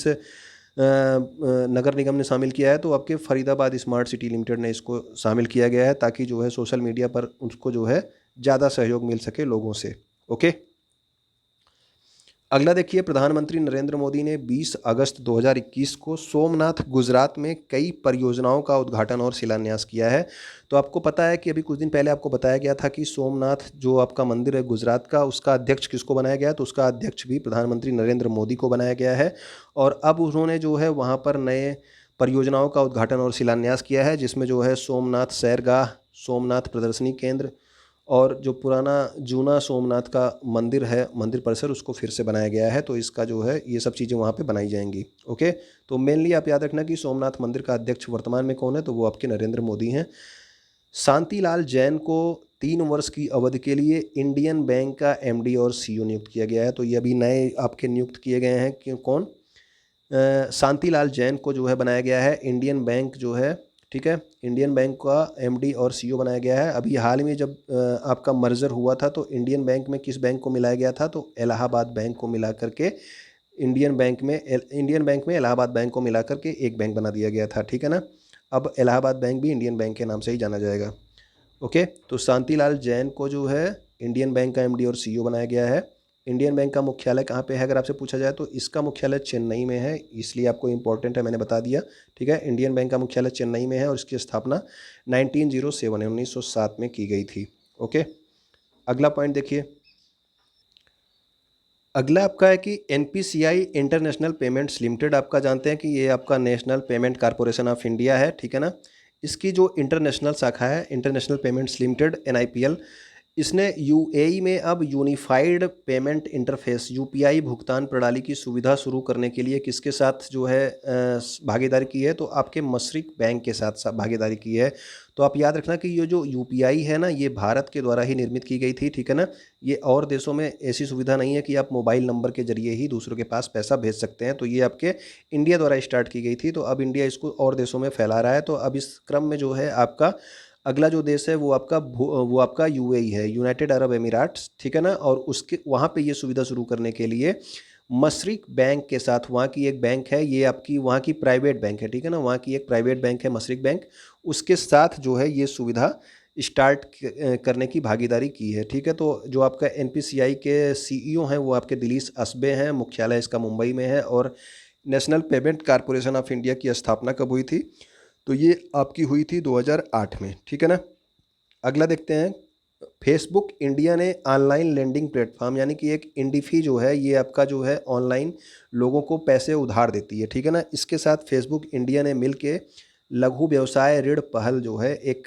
नगर निगम ने शामिल किया है, तो आपके फरीदाबाद स्मार्ट सिटी लिमिटेड ने इसको शामिल किया गया है, ताकि जो है सोशल मीडिया पर उसको जो है ज़्यादा सहयोग मिल सके लोगों से। ओके, अगला देखिए, प्रधानमंत्री नरेंद्र मोदी ने 20 अगस्त 2021 को सोमनाथ गुजरात में कई परियोजनाओं का उद्घाटन और शिलान्यास किया है। तो आपको पता है कि अभी कुछ दिन पहले आपको बताया गया था कि सोमनाथ जो आपका मंदिर है गुजरात का, उसका अध्यक्ष किसको बनाया गया है, तो उसका अध्यक्ष भी प्रधानमंत्री नरेंद्र मोदी को बनाया गया है। और अब उन्होंने जो है वहाँ पर नए परियोजनाओं का उद्घाटन और शिलान्यास किया है, जिसमें जो है सोमनाथ सैरगाह, सोमनाथ प्रदर्शनी केंद्र और जो पुराना जूना सोमनाथ का मंदिर है, मंदिर परिसर, उसको फिर से बनाया गया है। तो इसका जो है ये सब चीज़ें वहाँ पे बनाई जाएंगी। ओके, तो मेनली आप याद रखना कि सोमनाथ मंदिर का अध्यक्ष वर्तमान में कौन है, तो वो आपके नरेंद्र मोदी हैं। शांतिलाल जैन को 3 वर्ष की अवधि के लिए इंडियन बैंक का एमडी और सीईओ नियुक्त किया गया है। तो ये अभी नए आपके नियुक्त किए गए हैं कि कौन, शांतिलाल जैन को जो है बनाया गया है इंडियन बैंक जो है, ठीक है, इंडियन बैंक का एमडी और सीईओ बनाया गया है। अभी हाल में जब आपका मर्जर हुआ था तो इंडियन बैंक में किस बैंक को मिलाया गया था, तो इलाहाबाद बैंक को मिला करके इंडियन बैंक में इलाहाबाद बैंक को मिला करके एक बैंक बना दिया गया था, ठीक है ना। अब इलाहाबाद बैंक भी इंडियन बैंक के नाम से ही जाना जाएगा। ओके, तो शांतिलाल जैन को जो है इंडियन बैंक का एमडी और सीईओ बनाया गया है। इंडियन बैंक का मुख्यालय कहाँ पे है अगर आपसे पूछा जाए, तो इसका मुख्यालय चेन्नई में है, इसलिए आपको इंपॉर्टेंट है, मैंने बता दिया, ठीक है। इंडियन बैंक का मुख्यालय चेन्नई में है और इसकी स्थापना 1907 में की गई थी। ओके, अगला पॉइंट देखिए, अगला आपका है कि एनपीसीआई इंटरनेशनल पेमेंट्स लिमिटेड, आपका जानते हैं कि ये आपका national payment corporation of India है, ठीक है ना। इसकी जो इंटरनेशनल शाखा है इंटरनेशनल पेमेंट्स लिमिटेड एनआईपीएल, इसने यूएई में अब यूनिफाइड पेमेंट इंटरफेस यूपीआई भुगतान प्रणाली की सुविधा शुरू करने के लिए किसके साथ जो है भागीदारी की है, तो आपके मशरिक बैंक के साथ भागीदारी की है। तो आप याद रखना कि ये जो यूपीआई है ना, ये भारत के द्वारा ही निर्मित की गई थी, ठीक है ना। ये और देशों में ऐसी सुविधा नहीं है कि आप मोबाइल नंबर के जरिए ही दूसरों के पास पैसा भेज सकते हैं, तो ये आपके इंडिया द्वारा स्टार्ट की गई थी। तो अब इंडिया इसको और देशों में फैला रहा है। तो अब इस क्रम में जो है आपका अगला जो देश है वो आपका यूएई है, यूनाइटेड अरब एमिराट्स, ठीक है ना। और उसके वहाँ पे ये सुविधा शुरू करने के लिए मशरिक बैंक के साथ, वहाँ की एक बैंक है, ये आपकी वहाँ की प्राइवेट बैंक है, ठीक है ना, वहाँ की एक प्राइवेट बैंक है मशरिक बैंक, उसके साथ जो है ये सुविधा स्टार्ट करने की भागीदारी की है, ठीक है। तो जो आपका एनपीसीआई के सीईओ हैं वो आपके दिलीस असबे हैं, मुख्यालय इसका मुंबई में है। और national payment corporation of India की स्थापना कब हुई थी, तो ये आपकी हुई थी 2008 में, ठीक है ना। अगला देखते हैं, फेसबुक इंडिया ने ऑनलाइन लेंडिंग प्लेटफॉर्म यानी कि एक इंडिफी जो है, ये आपका जो है ऑनलाइन लोगों को पैसे उधार देती है, ठीक है ना। इसके साथ फेसबुक इंडिया ने मिल के लघु व्यवसाय ऋण पहल जो है एक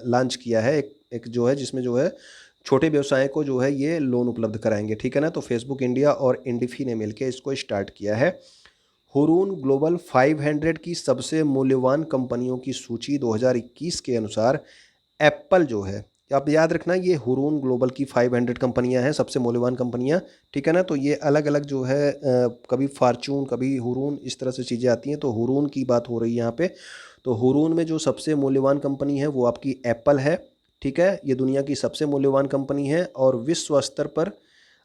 लॉन्च किया है, एक जो है जिसमें जो है छोटे व्यवसाय को जो है ये लोन उपलब्ध कराएंगे, ठीक है ना। तो फेसबुक इंडिया और इंडिफी ने मिलकर इसको स्टार्ट किया है। हुरून ग्लोबल 500 की सबसे मूल्यवान कंपनियों की सूची 2021 के अनुसार एप्पल जो है, आप याद रखना ये हुरून ग्लोबल की 500 कंपनियां हैं, सबसे मूल्यवान कंपनियां, ठीक है ना। तो ये अलग अलग जो है कभी फार्चून कभी हुरून इस तरह से चीज़ें आती हैं। तो हुरून की बात हो रही है यहाँ पे। तो हुरून में जो सबसे मूल्यवान कंपनी है वो आपकी एप्पल है, ठीक है। ये दुनिया की सबसे मूल्यवान कंपनी है। और विश्व स्तर पर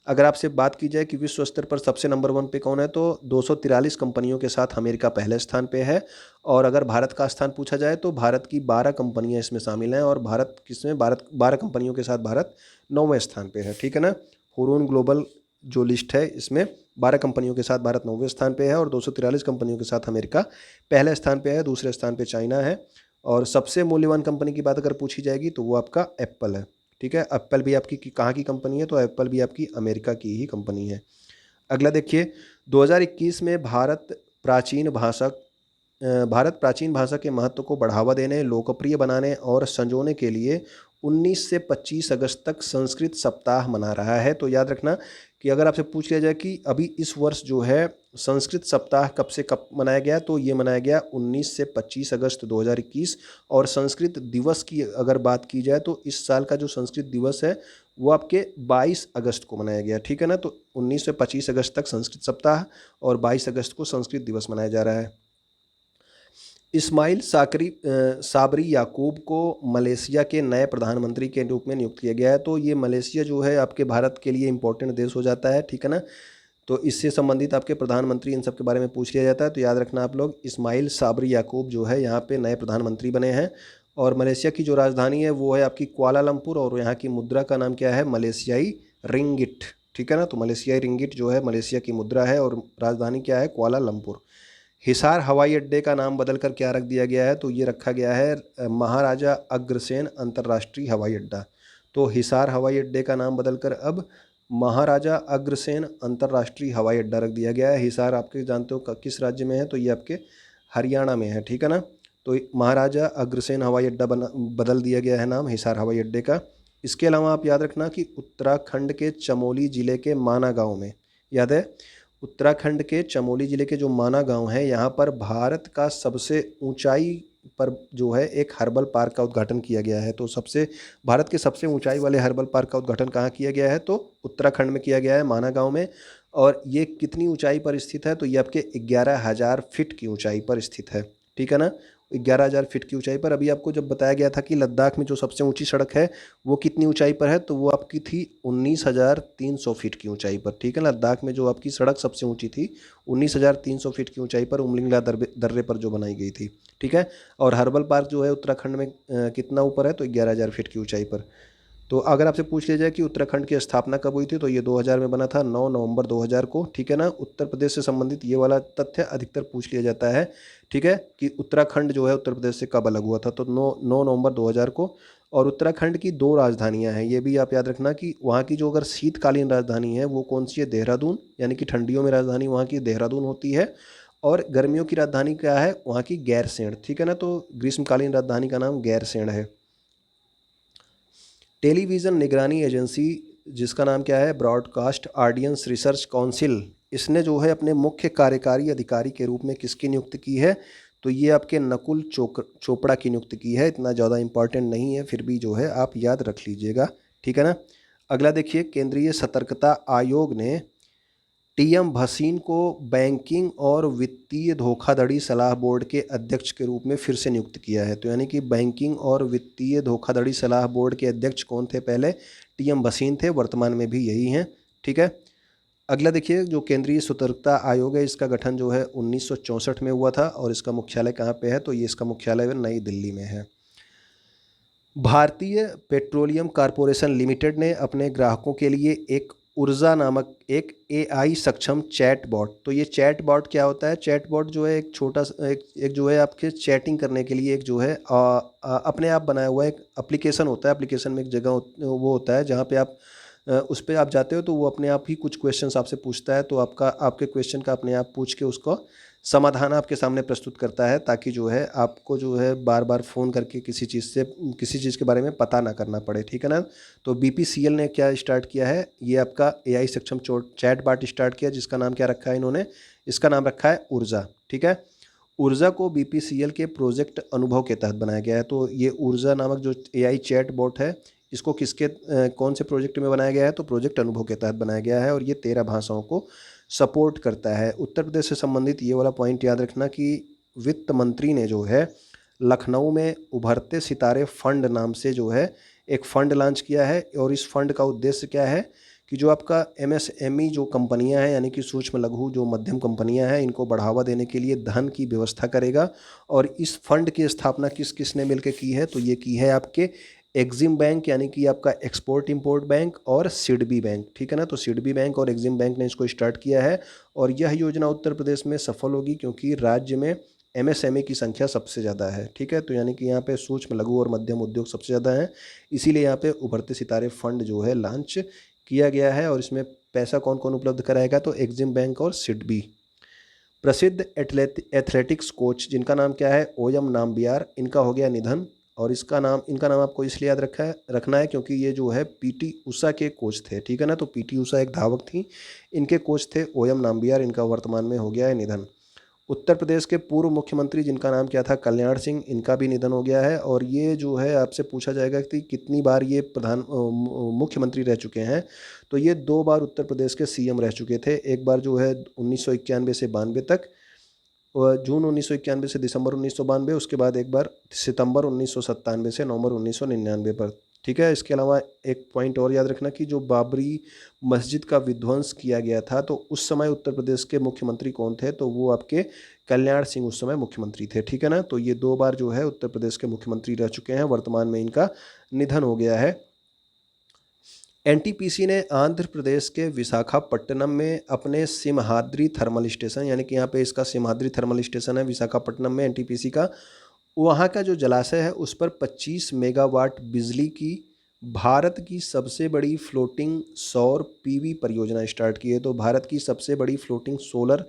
अगर आपसे बात की जाए कि विश्व स्तर पर सबसे नंबर 1 पे कौन है, तो 243 कंपनियों के साथ अमेरिका पहले स्थान पे है। और अगर भारत का स्थान पूछा जाए तो भारत की 12 कंपनियां इसमें शामिल हैं और भारत किसमें, भारत 12 कंपनियों के साथ भारत 9वें स्थान पे है, ठीक है ना। हुरून ग्लोबल जो लिस्ट है इसमें 12 कंपनियों के साथ भारत 9वें स्थान पे है और 243 कंपनियों के साथ अमेरिका पहले स्थान पे है, दूसरे स्थान पे चाइना है। और सबसे मूल्यवान कंपनी की बात अगर पूछी जाएगी तो वो आपका एप्पल है, ठीक है। एप्पल भी आपकी कहाँ की कंपनी है, तो एप्पल भी आपकी अमेरिका की ही कंपनी है। अगला देखिए, 2021 में भारत प्राचीन भाषा के महत्व को बढ़ावा देने, लोकप्रिय बनाने और संजोने के लिए 19 से 25 अगस्त तक संस्कृत सप्ताह मना रहा है। तो याद रखना कि अगर आपसे पूछ लिया जाए कि अभी इस वर्ष जो है संस्कृत सप्ताह कब से कब मनाया गया, तो ये मनाया गया 19 से 25 अगस्त 2021। और संस्कृत दिवस की अगर बात की जाए तो इस साल का जो संस्कृत दिवस है वो आपके 22 अगस्त को मनाया गया, ठीक है ना। तो 19 से 25 अगस्त तक संस्कृत सप्ताह और 22 अगस्त को संस्कृत दिवस मनाया जा रहा है। इस्माइल साबरी याकूब को मलेशिया के नए प्रधानमंत्री के रूप में नियुक्त किया गया है। तो ये मलेशिया जो है आपके भारत के लिए इंपॉर्टेंट देश हो जाता है, ठीक है ना। तो इससे संबंधित आपके प्रधानमंत्री इन सब के बारे में पूछ लिया जाता है। तो याद रखना आप लोग, इस्माइल साबरी याकूब जो है यहाँ पे नए प्रधानमंत्री बने हैं। और मलेशिया की जो राजधानी है वो है आपकी कुआलालंपुर और यहाँ की मुद्रा का नाम क्या है, मलेशियाई रिंगिट, ठीक है ना। तो मलेशियाई रिंगिट जो है मलेशिया की मुद्रा है और राजधानी क्या है, कुआलालंपुर। हिसार हवाई अड्डे का नाम बदलकर क्या रख दिया गया है, तो ये रखा गया है महाराजा अग्रसेन अंतर्राष्ट्रीय हवाई अड्डा। तो हिसार हवाई अड्डे का नाम बदलकर अब महाराजा अग्रसेन अंतर्राष्ट्रीय हवाई अड्डा रख दिया गया है। हिसार आपके जानते हो किस राज्य में है, तो ये आपके हरियाणा में है, ठीक है ना। तो महाराजा अग्रसेन हवाई अड्डा बदल दिया गया है नाम हिसार हवाई अड्डे का। इसके अलावा आप याद रखना कि उत्तराखंड के चमोली ज़िले के माना गांव में, याद है, उत्तराखंड के चमोली ज़िले के जो माना गांव है, यहाँ पर भारत का सबसे ऊंचाई पर जो है एक हर्बल पार्क का उद्घाटन किया गया है। तो सबसे भारत के सबसे ऊंचाई वाले हर्बल पार्क का उद्घाटन कहाँ किया गया है? तो उत्तराखंड में किया गया है, माना गांव में। और ये कितनी ऊंचाई पर स्थित है? तो ये आपके 11,000 फीट की ऊंचाई पर स्थित है, ठीक है ना। 11,000 फीट की ऊंचाई पर। अभी आपको जब बताया गया था कि लद्दाख में जो सबसे ऊंची सड़क है वो कितनी ऊंचाई पर है, तो वो आपकी थी 19,300 फीट की ऊंचाई पर, ठीक है। लद्दाख में जो आपकी सड़क सबसे ऊंची थी 19,300 फीट की ऊंचाई पर उमलिंगला दर्रे पर जो बनाई गई थी, ठीक है। और हर्बल पार्क जो है उत्तराखंड में कितना ऊपर है? तो 11,000 फीट की ऊंचाई पर। तो अगर आपसे पूछ लिया जाए कि उत्तराखंड की स्थापना कब हुई थी, तो ये 2000 में बना था, 9 नवंबर 2000 को, ठीक है ना। उत्तर प्रदेश से संबंधित ये वाला तथ्य अधिकतर पूछ लिया जाता है, ठीक है, कि उत्तराखंड जो है उत्तर प्रदेश से कब अलग हुआ था, तो 9 नवंबर 2000 को। और उत्तराखंड की 2 राजधानियां हैं, ये भी आप याद रखना कि वहाँ की जो अगर शीतकालीन राजधानी है वो कौन सी है? देहरादून, यानी कि ठंडियों में राजधानी वहाँ की देहरादून होती है। और गर्मियों की राजधानी क्या है? वहाँ की गैरसैंण, ठीक है ना। तो ग्रीष्मकालीन राजधानी का नाम गैरसैंण है। टेलीविज़न निगरानी एजेंसी जिसका नाम क्या है? ब्रॉडकास्ट ऑडियंस रिसर्च काउंसिल, इसने जो है अपने मुख्य कार्यकारी अधिकारी के रूप में किसकी नियुक्ति की है? तो ये आपके नकुल चोपड़ा की नियुक्ति की है। इतना ज़्यादा इंपॉर्टेंट नहीं है, फिर भी जो है आप याद रख लीजिएगा, ठीक है ना। अगला देखिए, केंद्रीय सतर्कता आयोग ने टीएम भसीन को बैंकिंग और वित्तीय धोखाधड़ी सलाह बोर्ड के अध्यक्ष के रूप में फिर से नियुक्त किया है। तो यानी कि बैंकिंग और वित्तीय धोखाधड़ी सलाह बोर्ड के अध्यक्ष कौन थे? पहले टीएम भसीन थे, वर्तमान में भी यही हैं, ठीक है। अगला देखिए, जो केंद्रीय सतर्कता आयोग है इसका गठन जो है 1964 में हुआ था। और इसका मुख्यालय कहाँ पे है? तो ये इसका मुख्यालय नई दिल्ली में है। भारतीय पेट्रोलियम कॉरपोरेशन लिमिटेड ने अपने ग्राहकों के लिए एक ऊर्जा नामक एक एआई सक्षम चैट बॉट, तो ये चैट बॉट क्या होता है? चैट बॉट जो है एक छोटा एक जो है आपके चैटिंग करने के लिए एक जो है अपने आप बनाया हुआ एक एप्लीकेशन होता है। एप्लीकेशन में एक जगह वो होता है जहाँ पे आप उस पर आप जाते हो तो वो अपने आप ही कुछ क्वेश्चंस आपसे पूछता है। तो आपके क्वेश्चन का अपने आप पूछ के उसको समाधान आपके सामने प्रस्तुत करता है, ताकि जो है आपको जो है बार बार फ़ोन करके किसी चीज़ के बारे में पता ना करना पड़े, ठीक है ना। तो बीपीसीएल ने क्या स्टार्ट किया है? ये आपका एआई सक्षम चैट बॉट स्टार्ट किया, जिसका नाम क्या रखा है इन्होंने? इसका नाम रखा है ऊर्जा, ठीक है। ऊर्जा को बीपीसीएल के प्रोजेक्ट अनुभव के तहत बनाया गया है। तो ये ऊर्जा नामक जो एआई चैट बॉट है इसको कौन से प्रोजेक्ट में बनाया गया है? तो प्रोजेक्ट अनुभव के तहत बनाया गया है। और ये 13 भाषाओं को सपोर्ट करता है। उत्तर प्रदेश से संबंधित ये वाला पॉइंट याद रखना कि वित्त मंत्री ने जो है लखनऊ में उभरते सितारे फंड नाम से जो है एक फ़ंड लॉन्च किया है। और इस फंड का उद्देश्य क्या है कि जो आपका एमएसएमई जो कंपनियां हैं, यानी कि सूक्ष्म लघु जो मध्यम कंपनियां हैं, इनको बढ़ावा देने के लिए धन की व्यवस्था करेगा। और इस फंड की स्थापना किस किस ने मिलकर की है? तो ये की है आपके एक्जिम बैंक, यानी कि आपका एक्सपोर्ट इंपोर्ट बैंक, और सिडबी बैंक, ठीक है ना। तो सिडबी बैंक और एक्जिम बैंक ने इसको स्टार्ट किया है। और यह योजना उत्तर प्रदेश में सफल होगी क्योंकि राज्य में एमएसएमई की संख्या सबसे ज़्यादा है, ठीक है। तो यानी कि यहाँ पे सूक्ष्म लघु और मध्यम उद्योग सबसे ज़्यादा हैं, इसीलिए यहाँ पे उभरते सितारे फंड जो है लॉन्च किया गया है। और इसमें पैसा कौन कौन उपलब्ध कराएगा? तो एक्जिम बैंक और सिडबी। प्रसिद्ध एथलेटिक्स कोच जिनका नाम क्या है? ओयम नाम्बियार, इनका हो गया निधन। और इनका नाम आपको इसलिए याद रखना है क्योंकि ये जो है पीटी उषा के कोच थे, ठीक है ना। तो पीटी उषा एक धावक थी, इनके कोच थे ओयम नाम्बियार, इनका वर्तमान में हो गया है निधन। उत्तर प्रदेश के पूर्व मुख्यमंत्री जिनका नाम क्या था? कल्याण सिंह, इनका भी निधन हो गया है। और ये जो है आपसे पूछा जाएगा कि कितनी बार ये मुख्यमंत्री रह चुके हैं, तो ये 2 बार उत्तर प्रदेश के सीएम रह चुके थे। एक बार जो है 1991 से 92 तक, जून 1991 से दिसंबर 1992, उसके बाद एक बार सितंबर 1997 से नवंबर 1999 पर, ठीक है। इसके अलावा एक पॉइंट और याद रखना कि जो बाबरी मस्जिद का विध्वंस किया गया था, तो उस समय उत्तर प्रदेश के मुख्यमंत्री कौन थे? तो वो आपके कल्याण सिंह उस समय मुख्यमंत्री थे, ठीक है ना। तो ये 2 बार जो है उत्तर प्रदेश के मुख्यमंत्री रह चुके हैं, वर्तमान में इनका निधन हो गया है। एनटीपीसी ने आंध्र प्रदेश के विशाखापट्टनम में अपने सिमहाद्री थर्मल स्टेशन, यानी कि यहाँ पे इसका सिमहाद्री थर्मल स्टेशन है विशाखापट्टनम में एनटीपीसी का, वहाँ का जो जलाशय है उस पर 25 मेगावाट बिजली की भारत की सबसे बड़ी फ्लोटिंग सौर पीवी परियोजना स्टार्ट की है। तो भारत की सबसे बड़ी फ्लोटिंग सोलर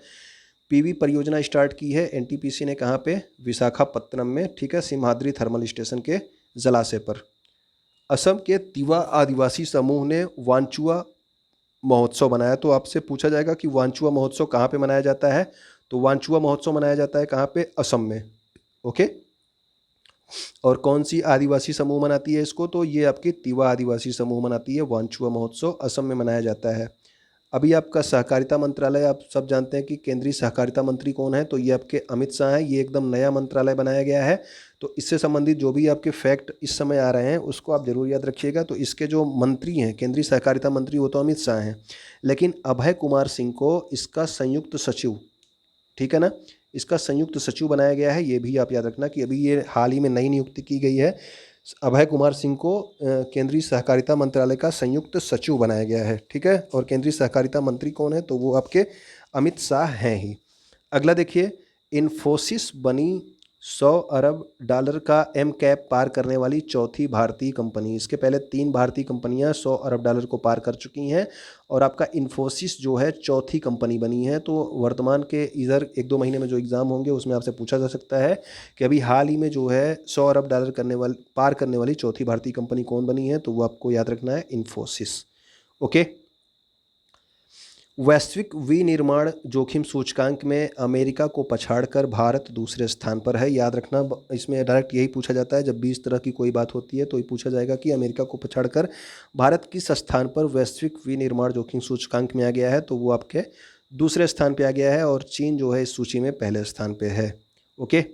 पीवी परियोजना स्टार्ट की है एनटीपीसी ने, कहाँ पे? विशाखापत्तनम में, ठीक है, सिमहाद्री थर्मल स्टेशन के जलाशय पर। असम के तिवा आदिवासी समूह ने वांचुआ महोत्सव मनाया। तो आपसे पूछा जाएगा कि वांचुआ महोत्सव कहाँ पे मनाया जाता है? तो वांचुआ महोत्सव मनाया जाता है कहाँ पे? असम में। ओके। और कौन सी आदिवासी समूह मनाती है इसको? तो ये आपकी तिवा आदिवासी समूह मनाती है। वांचुआ महोत्सव असम में मनाया जाता है। अभी आपका सहकारिता मंत्रालय, आप सब जानते हैं कि केंद्रीय सहकारिता मंत्री कौन है? तो ये आपके अमित शाह हैं। ये एकदम नया मंत्रालय बनाया गया है। तो इससे संबंधित जो भी आपके फैक्ट इस समय आ रहे हैं उसको आप जरूर याद रखिएगा। तो इसके जो मंत्री हैं, केंद्रीय सहकारिता मंत्री, वो तो अमित शाह हैं, लेकिन अभय कुमार सिंह को इसका संयुक्त सचिव, ठीक है ना, इसका संयुक्त सचिव बनाया गया है। ये भी आप याद रखना कि अभी ये हाल ही में नई नियुक्ति की गई है। अभय कुमार सिंह को केंद्रीय सहकारिता मंत्रालय का संयुक्त सचिव बनाया गया है, ठीक है। और केंद्रीय सहकारिता मंत्री कौन है? तो वो आपके अमित शाह हैं ही। अगला देखिए, इन्फोसिस बनी $100 अरब का एम कैप पार करने वाली चौथी भारतीय कंपनी। इसके पहले 3 भारतीय कंपनियां $100 अरब को पार कर चुकी हैं और आपका इन्फोसिस जो है चौथी कंपनी बनी है। तो वर्तमान के इधर 1-2 महीने में जो एग्ज़ाम होंगे उसमें आपसे पूछा जा सकता है कि अभी हाल ही में जो है $100 अरब पार करने वाली चौथी भारतीय कंपनी कौन बनी है? तो वो आपको याद रखना है, इन्फोसिस। ओके। वैश्विक विनिर्माण जोखिम सूचकांक में अमेरिका को पछाड़कर भारत दूसरे स्थान पर है। याद रखना, इसमें डायरेक्ट यही पूछा जाता है जब भी इस तरह की कोई बात होती है तो ये पूछा जाएगा कि अमेरिका को पछाड़कर भारत किस स्थान पर वैश्विक विनिर्माण जोखिम सूचकांक में आ गया है? तो वो आपके दूसरे स्थान पे आ गया है और चीन जो है इस सूची में पहले स्थान पे है। ओके।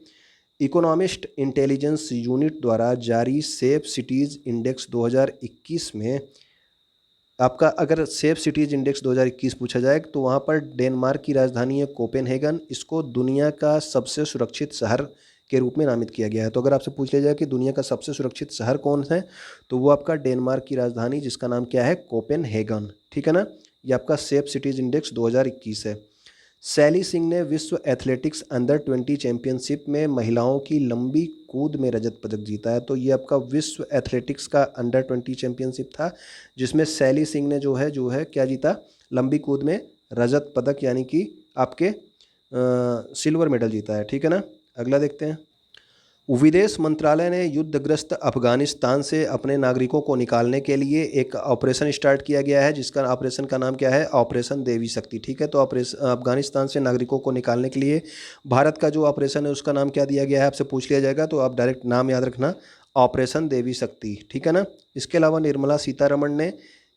इकोनॉमिस्ट इंटेलिजेंस यूनिट द्वारा जारी सेफ सिटीज़ इंडेक्स 2021 में आपका, अगर सेफ सिटीज़ इंडेक्स 2021 पूछा जाए तो वहाँ पर डेनमार्क की राजधानी है कोपेनहेगन। इसको दुनिया का सबसे सुरक्षित शहर के रूप में नामित किया गया है। तो अगर आपसे पूछ लिया जाए कि दुनिया का सबसे सुरक्षित शहर कौन है, तो वो आपका डेनमार्क की राजधानी जिसका नाम क्या है? कोपेनहेगन, ठीक है ना। ये आपका सेफ सिटीज़ इंडेक्स 2021 है। सैली सिंह ने विश्व एथलेटिक्स अंडर-20 चैंपियनशिप में महिलाओं की लंबी कूद में रजत पदक जीता है। तो ये आपका विश्व एथलेटिक्स का अंडर-20 चैंपियनशिप था जिसमें सैली सिंह ने जो है क्या जीता? लंबी कूद में रजत पदक, यानी कि आपके सिल्वर मेडल जीता है, ठीक है ना। अगला देखते हैं। विदेश मंत्रालय ने युद्धग्रस्त अफगानिस्तान से अपने नागरिकों को निकालने के लिए एक ऑपरेशन स्टार्ट किया गया है जिसका ऑपरेशन का नाम क्या है? ऑपरेशन देवी शक्ति, ठीक है। तो ऑपरेशन अफगानिस्तान से नागरिकों को निकालने के लिए भारत का जो ऑपरेशन है उसका नाम क्या दिया गया है? आपसे पूछ लिया जाएगा तो आप डायरेक्ट नाम याद रखना, ऑपरेशन देवी शक्ति, ठीक है ना। इसके अलावा निर्मला सीतारमण ने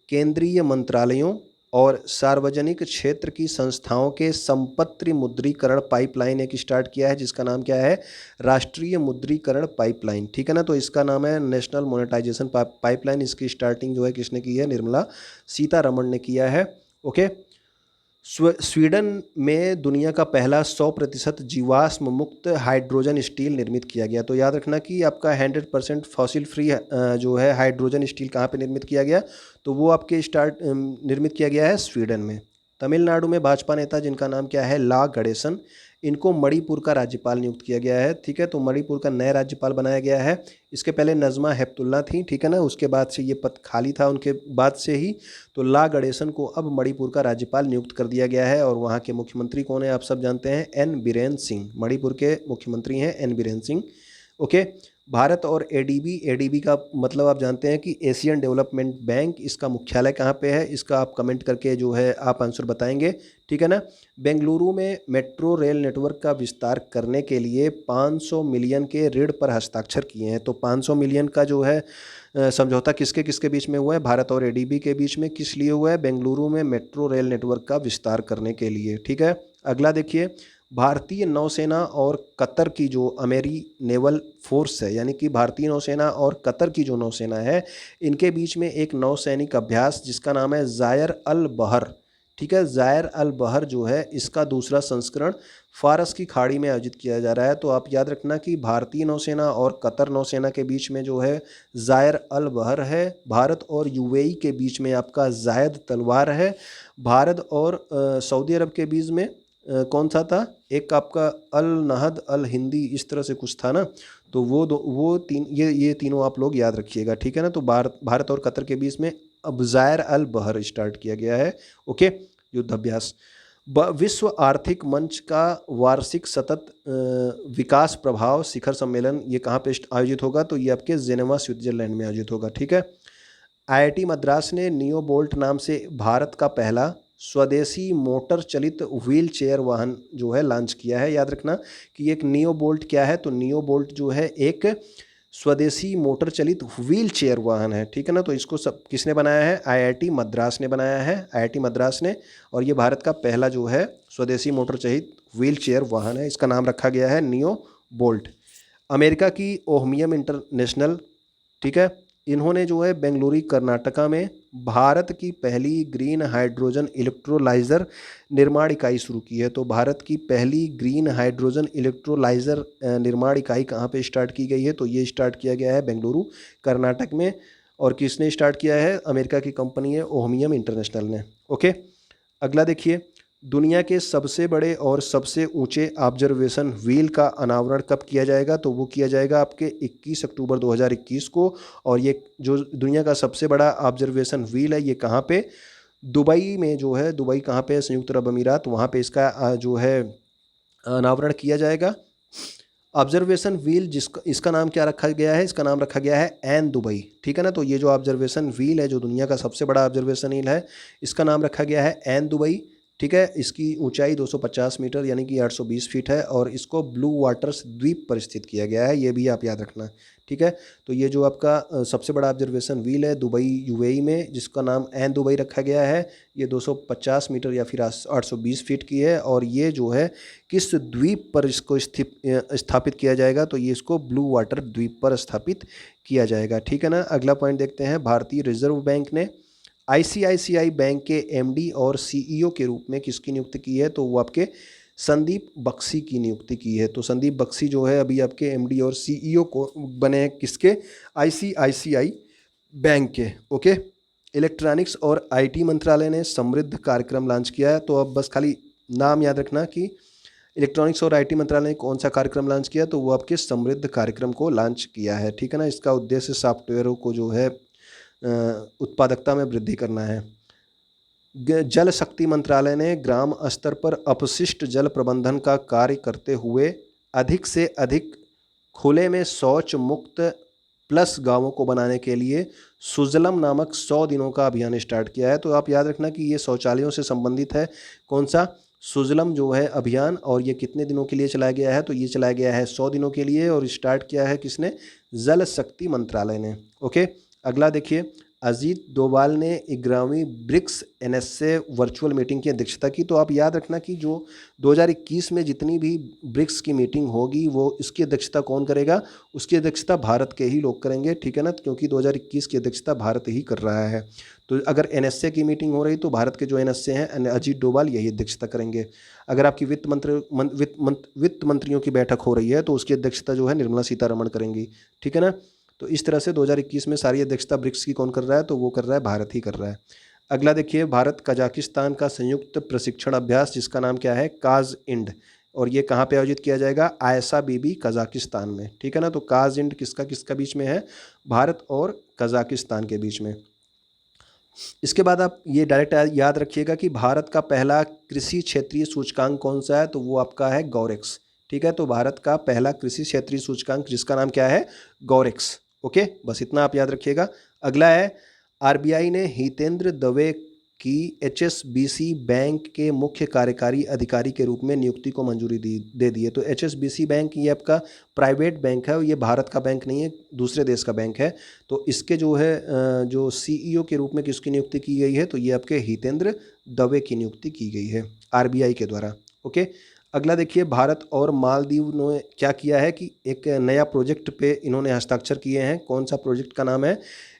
केंद्रीय मंत्रालयों और सार्वजनिक क्षेत्र की संस्थाओं के संपत्ति मुद्रीकरण पाइपलाइन एक स्टार्ट किया है जिसका नाम क्या है? राष्ट्रीय मुद्रीकरण पाइपलाइन, ठीक है ना। तो इसका नाम है नेशनल मोनेटाइजेशन पाइपलाइन। इसकी स्टार्टिंग जो है किसने की है? निर्मला सीतारमण ने किया है। ओके। स्वीडन में दुनिया का पहला 100% जीवाश्म मुक्त हाइड्रोजन स्टील निर्मित किया गया। तो याद रखना कि आपका 100% फॉसिल फ्री जो है हाइड्रोजन स्टील कहाँ पे निर्मित किया गया? तो वो आपके निर्मित किया गया है स्वीडन में। तमिलनाडु में भाजपा नेता जिनका नाम क्या है? ला गणेशन, इनको मणिपुर का राज्यपाल नियुक्त किया गया है, ठीक है। तो मणिपुर का नया राज्यपाल बनाया गया है। इसके पहले नज़मा हेपतुल्ला थी, ठीक है ना। उसके बाद से ये पद खाली था उनके बाद से ही। तो ला गणेशन को अब मणिपुर का राज्यपाल नियुक्त कर दिया गया है। और वहाँ के मुख्यमंत्री कौन है? आप सब जानते हैं, एन बीरेन सिंह। मणिपुर के मुख्यमंत्री हैं एन बीरेन सिंह। ओके। भारत और एडीबी का मतलब आप जानते हैं कि एशियन डेवलपमेंट बैंक। इसका मुख्यालय कहाँ पे है? इसका आप कमेंट करके जो है आप आंसर बताएंगे, ठीक है ना। बेंगलुरु में मेट्रो रेल नेटवर्क का विस्तार करने के लिए 500 मिलियन के ऋण पर हस्ताक्षर किए हैं। तो 500 मिलियन का जो है समझौता किसके किसके बीच में हुआ है? भारत और एडीबी के बीच में। किस लिए हुआ है? बेंगलुरु में मेट्रो रेल नेटवर्क का विस्तार करने के लिए, ठीक है। अगला देखिए, भारतीय नौसेना और कतर की जो अमेरी नेवल फोर्स है, यानी कि भारतीय नौसेना और कतर की जो नौसेना है, इनके बीच में एक नौसैनिक अभ्यास जिसका नाम है ज़ायर अल बहर, ठीक है। ज़ायर अल बहर जो है इसका दूसरा संस्करण फारस की खाड़ी में आयोजित किया जा रहा है। तो आप याद रखना कि भारतीय नौसेना और कतर नौसेना के बीच में जो है ज़ायर अल बहर है। भारत और यूएई के बीच में आपका जायद तलवार है। भारत और सऊदी अरब के बीच में कौन सा था? एक आपका अल नहद अल हिंदी, इस तरह से कुछ था ना। तो वो तीन, ये तीनों आप लोग याद रखिएगा, ठीक है ना। तो भारत और कतर के बीच में अब ज़ायर अल बहर स्टार्ट किया गया है। ओके। युद्ध अभ्यास। विश्व आर्थिक मंच का वार्षिक सतत विकास प्रभाव शिखर सम्मेलन ये कहाँ पे आयोजित होगा? तो ये आपके जेनेवा स्विट्जरलैंड में आयोजित होगा। ठीक है। आईआईटी मद्रास ने नियो बोल्ट नाम से भारत का पहला स्वदेशी मोटर चलित व्हील चेयर वाहन जो है लॉन्च किया है। याद रखना कि एक नियो बोल्ट क्या है, तो नियो बोल्ट जो है एक स्वदेशी मोटर चलित व्हील चेयर वाहन है। ठीक है ना। तो इसको सब किसने बनाया है? आईआईटी मद्रास ने बनाया है, आईआईटी मद्रास ने। और ये भारत का पहला जो है स्वदेशी मोटर चलित व्हील चेयर वाहन है। इसका नाम रखा गया है नियो बोल्ट। अमेरिका की ओहमियम इंटरनेशनल, ठीक है, इन्होंने जो है बेंगलुरु कर्नाटका में भारत की पहली ग्रीन हाइड्रोजन इलेक्ट्रोलाइज़र निर्माण इकाई शुरू की है। तो भारत की पहली ग्रीन हाइड्रोजन इलेक्ट्रोलाइज़र निर्माण इकाई कहाँ पे स्टार्ट की गई है? तो ये स्टार्ट किया गया है बेंगलुरु कर्नाटक में। और किसने स्टार्ट किया है? अमेरिका की कंपनी है ओहमियम इंटरनेशनल ने। ओके, अगला देखिए, दुनिया के सबसे बड़े और सबसे ऊंचे ऑब्जर्वेशन व्हील का अनावरण कब किया जाएगा? तो वो किया जाएगा आपके 21 अक्टूबर 2021 को। और ये जो दुनिया का सबसे बड़ा ऑब्जर्वेशन व्हील है ये कहाँ पे? दुबई में जो है, दुबई कहाँ पे है? संयुक्त अरब अमीरात, वहाँ पे इसका जो है अनावरण किया जाएगा। ऑब्जर्वेशन व्हील जिसका इसका नाम क्या रखा गया है? इसका नाम रखा गया है एन दुबई। ठीक है ना। तो ये जो ऑब्जर्वेशन व्हील है, जो दुनिया का सबसे बड़ा ऑब्जर्वेशन व्हील है, इसका नाम रखा गया है एन दुबई। ठीक है। इसकी ऊंचाई 250 मीटर यानी कि 820 फीट है और इसको ब्लू वाटर्स द्वीप पर स्थित किया गया है, ये भी आप याद रखना। ठीक है। तो ये जो आपका सबसे बड़ा ऑब्जर्वेशन व्हील है दुबई यूएई में, जिसका नाम एन दुबई रखा गया है, ये 250 मीटर या फिर 820 फीट की है। और ये जो है किस द्वीप पर इसको स्थापित किया जाएगा? तो ये इसको ब्लू वाटर द्वीप पर स्थापित किया जाएगा। ठीक है ना। अगला पॉइंट देखते हैं, भारतीय रिजर्व बैंक ने आईसीआईसीआई बैंक के एमडी और सीईओ के रूप में किसकी नियुक्ति की है? तो वो आपके संदीप बख्शी की नियुक्ति की है। तो संदीप बख्शी जो है अभी आपके एमडी और सीईओ को बने हैं किसके? आईसीआईसीआई बैंक के। ओके, इलेक्ट्रॉनिक्स और आईटी मंत्रालय ने समृद्ध कार्यक्रम लॉन्च किया है। तो अब बस खाली नाम याद रखना कि इलेक्ट्रॉनिक्स और आईटी मंत्रालय ने कौन सा कार्यक्रम लॉन्च किया? तो वो आपके समृद्ध कार्यक्रम को लॉन्च किया है। ठीक है ना। इसका उद्देश्य सॉफ्टवेयरों को जो है उत्पादकता में वृद्धि करना है। जल शक्ति मंत्रालय ने ग्राम स्तर पर अपशिष्ट जल प्रबंधन का कार्य करते हुए अधिक से अधिक खुले में शौच मुक्त प्लस गांवों को बनाने के लिए सुजलम नामक 100 दिनों का अभियान स्टार्ट किया है। तो आप याद रखना कि ये शौचालयों से संबंधित है। कौन सा? सुजलम जो है अभियान। और ये कितने दिनों के लिए चलाया गया है? तो ये चलाया गया है 100 दिनों के लिए। और स्टार्ट किया है किसने? जल शक्ति मंत्रालय ने। ओके, अगला देखिए, अजीत डोभाल ने 11वीं ब्रिक्स एनएसए वर्चुअल मीटिंग की अध्यक्षता की। तो आप याद रखना कि जो 2021 में जितनी भी ब्रिक्स की मीटिंग होगी वो इसकी अध्यक्षता कौन करेगा? उसकी अध्यक्षता भारत के ही लोग करेंगे। ठीक है ना। क्योंकि 2021 की अध्यक्षता भारत ही कर रहा है। तो अगर एनएसए की मीटिंग हो रही तो भारत के जो एनएसए हैं अजीत डोभाल यही अध्यक्षता करेंगे। अगर आपकी वित्त मंत्रियों की बैठक हो रही है तो उसकी अध्यक्षता जो है निर्मला सीतारमण करेंगी। ठीक है ना। तो इस तरह से 2021 में सारी अध्यक्षता ब्रिक्स की कौन कर रहा है? तो वो कर रहा है भारत ही कर रहा है। अगला देखिए, भारत कजाकिस्तान का संयुक्त प्रशिक्षण अभ्यास जिसका नाम क्या है? काज इंड। और ये कहाँ पे आयोजित किया जाएगा? आयसा बीबी कजाकिस्तान में। ठीक है ना। तो काज इंड किसका किसका बीच में है? भारत और कजाकिस्तान के बीच में। इसके बाद आप ये डायरेक्ट याद रखिएगा कि भारत का पहला कृषि क्षेत्रीय सूचकांक कौन सा है? तो वो आपका है गौरेक्स। ठीक है। तो भारत का पहला कृषि क्षेत्रीय सूचकांक जिसका नाम क्या है? गौरेक्स। ओके, बस इतना आप याद रखिएगा। अगला है, आरबीआई ने हितेंद्र दवे की एचएसबीसी बैंक के मुख्य कार्यकारी अधिकारी के रूप में नियुक्ति को मंजूरी दे दी है। तो एचएसबीसी बैंक ये आपका प्राइवेट बैंक है, ये भारत का बैंक नहीं है, दूसरे देश का बैंक है। तो इसके जो है जो सीईओ के रूप में किसकी नियुक्ति की गई है? तो ये आपके हितेंद्र दवे की नियुक्ति की गई है आरबीआई के द्वारा। ओके, अगला देखिए, भारत और मालदीव ने क्या किया है कि एक नया प्रोजेक्ट पे इन्होंने हस्ताक्षर किए हैं। कौन सा प्रोजेक्ट का नाम है?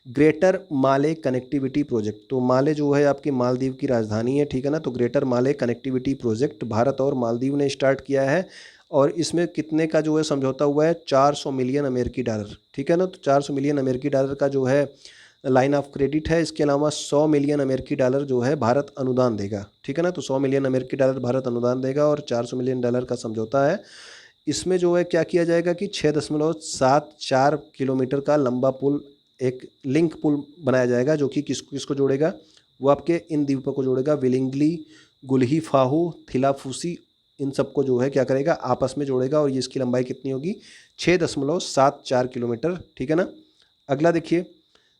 ग्रेटर माले कनेक्टिविटी प्रोजेक्ट। तो माले जो है आपकी मालदीव की राजधानी है। ठीक है ना। तो ग्रेटर माले कनेक्टिविटी प्रोजेक्ट भारत और मालदीव ने स्टार्ट किया है। और इसमें कितने का जो है समझौता हुआ है? 400 मिलियन अमेरिकी डॉलर। ठीक है ना। तो 400 मिलियन अमेरिकी डॉलर का जो है लाइन ऑफ क्रेडिट है। इसके अलावा 100 मिलियन अमेरिकी डॉलर जो है भारत अनुदान देगा। ठीक है ना। तो 100 मिलियन अमेरिकी डॉलर भारत अनुदान देगा और 400 मिलियन डॉलर का समझौता है। इसमें जो है क्या किया जाएगा कि 6.74 किलोमीटर का लंबा पुल, एक लिंक पुल बनाया जाएगा जो कि किसको किसको जोड़ेगा? वो आपके इन द्वीपों को जोड़ेगा, विलिंगली, गुलही फाहू, थिलाफूसी, इन सबको जो है क्या करेगा, आपस में जोड़ेगा और ये इसकी लंबाई कितनी होगी, 6.74 किलोमीटर, ठीक है ना। अगला देखिए,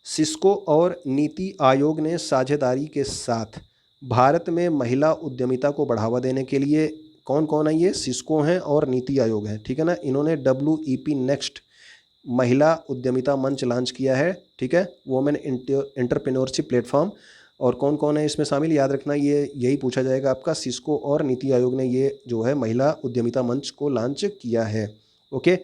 सिस्को और नीति आयोग ने साझेदारी के साथ भारत में महिला उद्यमिता को बढ़ावा देने के लिए, कौन कौन है ये, सिस्को हैं और नीति आयोग है, ठीक है ना। इन्होंने WEP नेक्स्ट महिला उद्यमिता मंच लॉन्च किया है, ठीक है, वुमेन एंटरप्रेन्योरशिप प्लेटफॉर्म। और कौन कौन है इसमें शामिल, याद रखना, ये यही पूछा जाएगा आपका, सिस्को और नीति आयोग ने ये जो है महिला उद्यमिता मंच को लॉन्च किया है। ओके।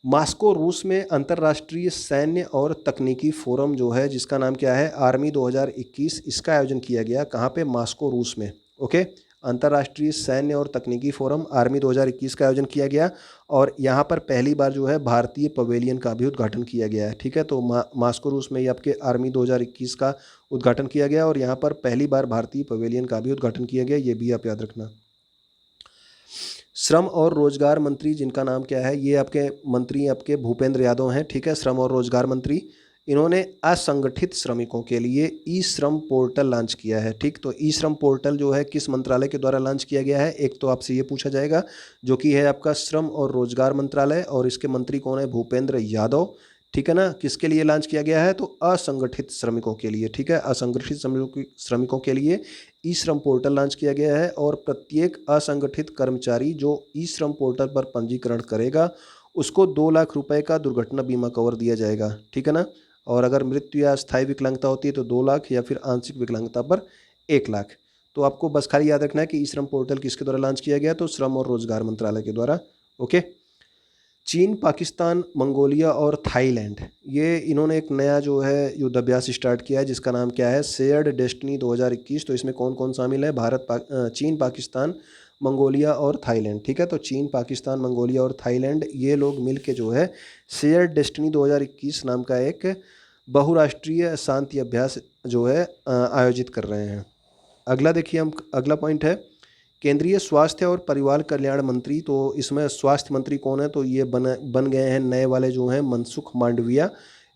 मास्को रूस में अंतर्राष्ट्रीय सैन्य और तकनीकी फोरम जो है, जिसका नाम क्या है, आर्मी 2021, इसका आयोजन किया गया कहाँ पे, मास्को रूस में। ओके। अंतर्राष्ट्रीय सैन्य और तकनीकी फोरम आर्मी 2021 का आयोजन किया गया और यहाँ पर पहली बार जो है भारतीय पवेलियन का भी उद्घाटन किया गया है, ठीक है। तो मास्को रूस में ये आपके आर्मी 2021 का उद्घाटन किया गया और यहाँ पर पहली बार भारतीय पवेलियन का भी उद्घाटन किया गया, ये भी आप याद रखना। श्रम और रोजगार मंत्री, जिनका नाम क्या है, ये आपके मंत्री आपके भूपेंद्र यादव हैं, ठीक है, श्रम और रोजगार मंत्री। इन्होंने असंगठित श्रमिकों के लिए ई श्रम पोर्टल लॉन्च किया है, ठीक। तो ई श्रम पोर्टल जो है किस मंत्रालय के द्वारा लॉन्च किया गया है, एक तो आपसे ये पूछा जाएगा, जो कि है आपका श्रम और रोजगार मंत्रालय, और इसके मंत्री कौन है, भूपेंद्र यादव, ठीक है ना। किसके लिए लॉन्च किया गया है, तो असंगठित श्रमिकों के लिए, ठीक है, असंगठित श्रमिकों के लिए ई श्रम पोर्टल लॉन्च किया गया है और प्रत्येक असंगठित कर्मचारी जो ई श्रम पोर्टल पर पंजीकरण करेगा उसको 2 लाख रुपए का दुर्घटना बीमा कवर दिया जाएगा, ठीक है ना। और अगर मृत्यु या स्थायी विकलांगता होती है तो 2 लाख, या फिर आंशिक विकलांगता पर 1 लाख। तो आपको बस खाली याद रखना है कि ई श्रम पोर्टल किसके द्वारा लॉन्च किया गया, तो श्रम और रोजगार मंत्रालय के द्वारा। ओके। चीन, पाकिस्तान, मंगोलिया और थाईलैंड, ये इन्होंने एक नया जो है युद्धाभ्यास स्टार्ट किया है, जिसका नाम क्या है, शेयर्ड डेस्टिनी 2021। तो इसमें कौन कौन शामिल है, चीन, पाकिस्तान, मंगोलिया और थाईलैंड, ठीक है। तो चीन, पाकिस्तान, मंगोलिया और थाईलैंड, ये लोग मिल के जो है शेयर्ड डेस्टिनी 2021 नाम का एक बहुराष्ट्रीय शांति अभ्यास जो है आयोजित कर रहे हैं। अगला देखिए, हम अगला पॉइंट है केंद्रीय स्वास्थ्य और परिवार कल्याण मंत्री। तो इसमें स्वास्थ्य मंत्री कौन है, तो ये बन गए हैं नए वाले जो हैं मनसुख मांडविया।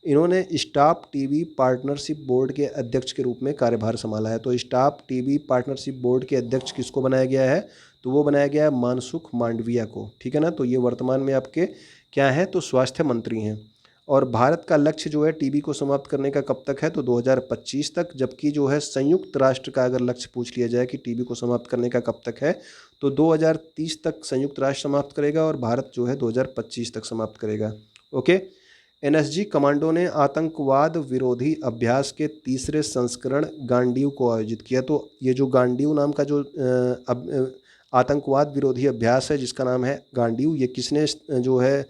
इन्होंने स्टाफ टीबी पार्टनरशिप बोर्ड के अध्यक्ष के रूप में कार्यभार संभाला है। तो स्टाफ टीबी पार्टनरशिप बोर्ड के अध्यक्ष किसको बनाया गया है, तो वो बनाया गया है मनसुख मांडविया को, ठीक है ना। तो ये वर्तमान में आपके क्या है, तो स्वास्थ्य मंत्री हैं। और भारत का लक्ष्य जो है टीबी को समाप्त करने का कब तक है, तो 2025 तक। जबकि जो है संयुक्त राष्ट्र का अगर लक्ष्य पूछ लिया जाए कि टीबी को समाप्त करने का कब तक है, तो 2030 तक संयुक्त राष्ट्र समाप्त करेगा और भारत जो है 2025 तक समाप्त करेगा। ओके। NSG कमांडो ने आतंकवाद विरोधी अभ्यास के तीसरे संस्करण गांडीव को आयोजित किया। तो ये जो गांडीव नाम का जो आतंकवाद विरोधी अभ्यास है, जिसका नाम है गांडीव, ये किसने जो है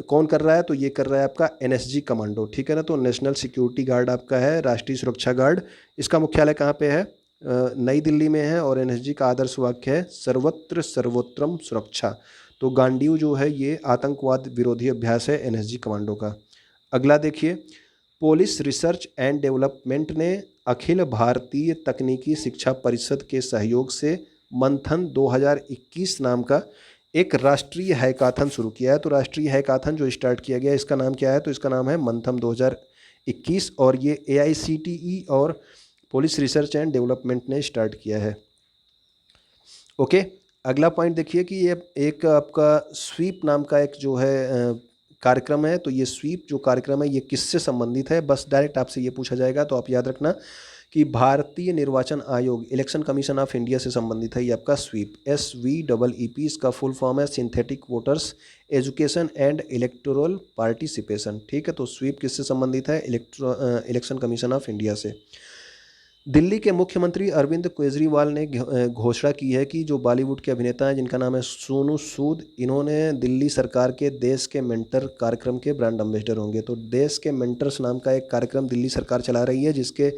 कौन कर रहा है, तो ये कर रहा है आपका NSG कमांडो, ठीक है ना। तो नेशनल सिक्योरिटी गार्ड आपका है, राष्ट्रीय सुरक्षा गार्ड। इसका मुख्यालय कहाँ पे है, नई दिल्ली में है। और NSG का आदर्श वाक्य है सर्वत्र सर्वोत्तम सुरक्षा। तो गांडीव जो है ये आतंकवाद विरोधी अभ्यास है NSG कमांडो का। अगला देखिए, पुलिस रिसर्च एंड डेवलपमेंट ने अखिल भारतीय तकनीकी शिक्षा परिषद के सहयोग से मंथन 2021 नाम का एक राष्ट्रीय हैकाथन शुरू किया है। तो राष्ट्रीय हैकाथन जो स्टार्ट किया गया है, इसका नाम क्या है, तो इसका नाम है मंथन 2021 और ये AICTE और पुलिस रिसर्च एंड डेवलपमेंट ने स्टार्ट किया है। ओके। अगला पॉइंट देखिए कि ये एक आपका स्वीप नाम का एक जो है कार्यक्रम है। तो ये स्वीप जो कार्यक्रम है ये किससे संबंधित है, बस डायरेक्ट आपसे ये पूछा जाएगा। तो आप याद रखना कि भारतीय निर्वाचन आयोग, इलेक्शन कमीशन ऑफ इंडिया से संबंधित है ये आपका स्वीप, SVEEP। इसका फुल फॉर्म है synthetic voters education and electoral participation, ठीक है। तो स्वीप किससे संबंधित है, इलेक्शन कमीशन ऑफ इंडिया से। दिल्ली के मुख्यमंत्री अरविंद केजरीवाल ने घोषणा की है कि जो बॉलीवुड के अभिनेता हैं जिनका नाम है सोनू सूद, इन्होंने दिल्ली सरकार के देश के मेंटर कार्यक्रम के ब्रांड एम्बेसडर होंगे। तो देश के मेंटर्स नाम का एक कार्यक्रम दिल्ली सरकार चला रही है, जिसके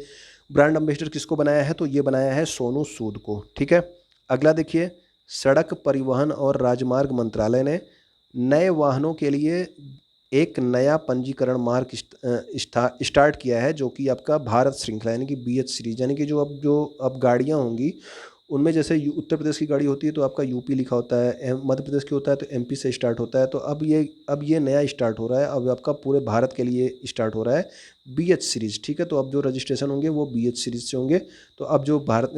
ब्रांड एम्बेसडर किसको बनाया है, तो ये बनाया है सोनू सूद को, ठीक है। अगला देखिए, सड़क परिवहन और राजमार्ग मंत्रालय ने नए वाहनों के लिए एक नया पंजीकरण मार्ग स्टार्ट किया है, जो कि आपका भारत श्रृंखला यानी कि BH सीरीज, यानी कि जो अब गाड़ियाँ होंगी उनमें जैसे उत्तर प्रदेश की गाड़ी होती है तो आपका यूपी लिखा होता है, मध्य प्रदेश की होता है तो एमपी से स्टार्ट होता है। तो अब ये नया स्टार्ट हो रहा है, अब आपका पूरे भारत के लिए स्टार्ट हो रहा है BH सीरीज़, ठीक है। तो अब जो रजिस्ट्रेशन होंगे वो BH सीरीज़ से होंगे। तो अब जो भारत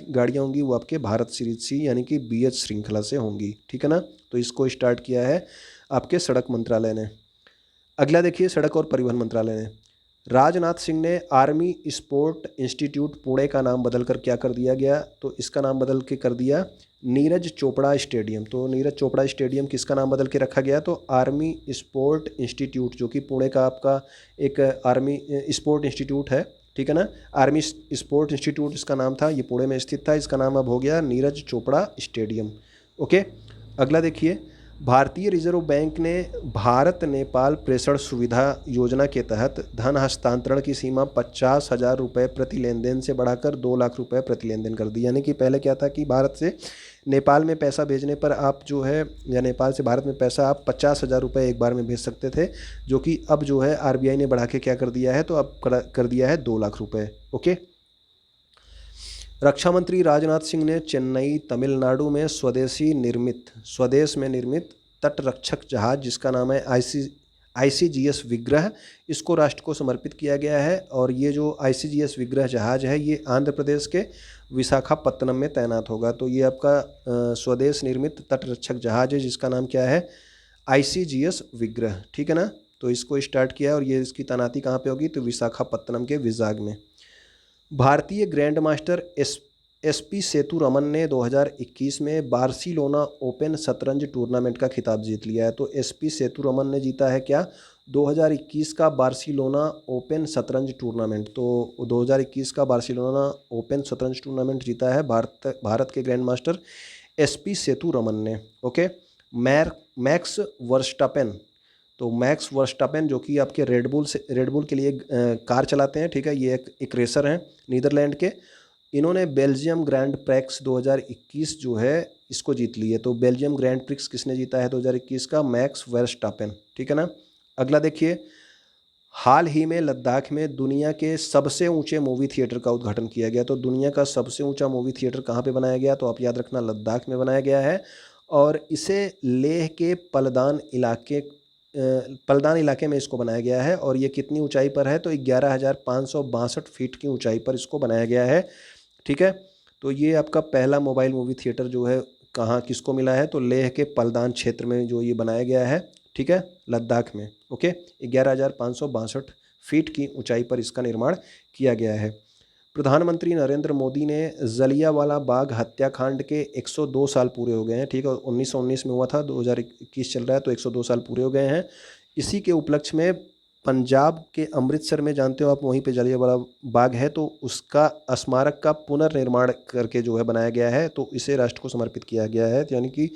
गाड़ियाँ होंगी वो आपके भारत सीरीज से यानी कि BH श्रृंखला से होंगी, ठीक है ना। तो इसको स्टार्ट किया है आपके सड़क मंत्रालय ने। अगला देखिए, सड़क और परिवहन मंत्रालय ने राजनाथ सिंह ने आर्मी स्पोर्ट इंस्टीट्यूट पुणे का नाम बदलकर क्या कर दिया गया, तो इसका नाम बदल के कर दिया नीरज चोपड़ा स्टेडियम। तो नीरज चोपड़ा स्टेडियम किसका नाम बदल के रखा गया, तो आर्मी स्पोर्ट इंस्टीट्यूट, जो कि पुणे का आपका एक आर्मी स्पोर्ट इंस्टीट्यूट है, ठीक है ना। आर्मी स्पोर्ट इंस्टीट्यूट इसका नाम था, ये पुणे में स्थित था, इसका नाम अब हो गया नीरज चोपड़ा स्टेडियम। ओके, अगला देखिए, भारतीय रिजर्व बैंक ने भारत नेपाल प्रेषण सुविधा योजना के तहत धन हस्तांतरण की सीमा 50,000 रुपये प्रति लेन देन से बढ़ाकर 2 लाख रुपये प्रति लेन देन कर दी। यानी कि पहले क्या था कि भारत से नेपाल में पैसा भेजने पर आप जो है, या नेपाल से भारत में पैसा आप 50,000 रुपये एक बार में भेज सकते थे, जो कि अब जो है RBI ने बढ़ा के क्या कर दिया है, तो अब कर दिया है 2 लाख रुपये। ओके, रक्षा मंत्री राजनाथ सिंह ने चेन्नई तमिलनाडु में स्वदेश में निर्मित तटरक्षक जहाज जिसका नाम है ICGS विग्रह, इसको राष्ट्र को समर्पित किया गया है। और ये जो ICGS विग्रह जहाज है ये आंध्र प्रदेश के विशाखापत्तनम में तैनात होगा। तो ये आपका स्वदेश निर्मित तटरक्षक जहाज है जिसका नाम क्या है, ICGS विग्रह, ठीक है ना। तो इसको स्टार्ट किया है और ये इसकी तैनाती कहाँ पे होगी, तो विशाखापत्तनम के विजाग में। भारतीय ग्रैंड मास्टर SP सेतु रमन ने 2021 में बार्सिलोना ओपन शतरंज टूर्नामेंट का खिताब जीत लिया है। तो SP सेतु रमन ने जीता है क्या, 2021 का बार्सिलोना ओपन शतरंज टूर्नामेंट। तो 2021 का बार्सिलोना ओपन शतरंज टूर्नामेंट जीता है भारत के ग्रैंड मास्टर SP सेतु रमन ने। ओके, मैक्स वर्स्टापेन, तो मैक्स वर्स्टापेन जो कि आपके रेडबुल के लिए कार चलाते हैं, ठीक है, ये एक रेसर हैं नीदरलैंड के। इन्होंने बेल्जियम ग्रैंड प्रिक्स 2021 जो है इसको जीत ली है। तो बेल्जियम ग्रैंड प्रिक्स किसने जीता है 2021 का, मैक्स वर्स्टापेन, ठीक है ना। अगला देखिए, हाल ही में लद्दाख में दुनिया के सबसे ऊंचे मूवी थिएटर का उद्घाटन किया गया। तो दुनिया का सबसे ऊंचा मूवी थिएटर कहाँ पे बनाया गया, तो आप याद रखना लद्दाख में बनाया गया है। और इसे लेह के पलदान इलाके में इसको बनाया गया है। और ये कितनी ऊंचाई पर है, तो 11,562 फीट की ऊंचाई पर इसको बनाया गया है, ठीक है। तो ये आपका पहला मोबाइल मूवी थिएटर जो है कहाँ किसको मिला है, तो लेह के पलदान क्षेत्र में जो ये बनाया गया है, ठीक है, लद्दाख में। ओके, 11,562 फीट की ऊंचाई पर इसका निर्माण किया गया है। प्रधानमंत्री नरेंद्र मोदी ने जलियांवाला बाग हत्याकांड के 102 साल पूरे हो गए हैं, ठीक है। 1919 में हुआ था, 2021 चल रहा है, तो 102 साल पूरे हो गए हैं। इसी के उपलक्ष्य में पंजाब के अमृतसर में, जानते हो आप, वहीं पे जलियांवाला बाग है, तो उसका स्मारक का पुनर्निर्माण करके जो है बनाया गया है। तो इसे राष्ट्र को समर्पित किया गया है। यानी कि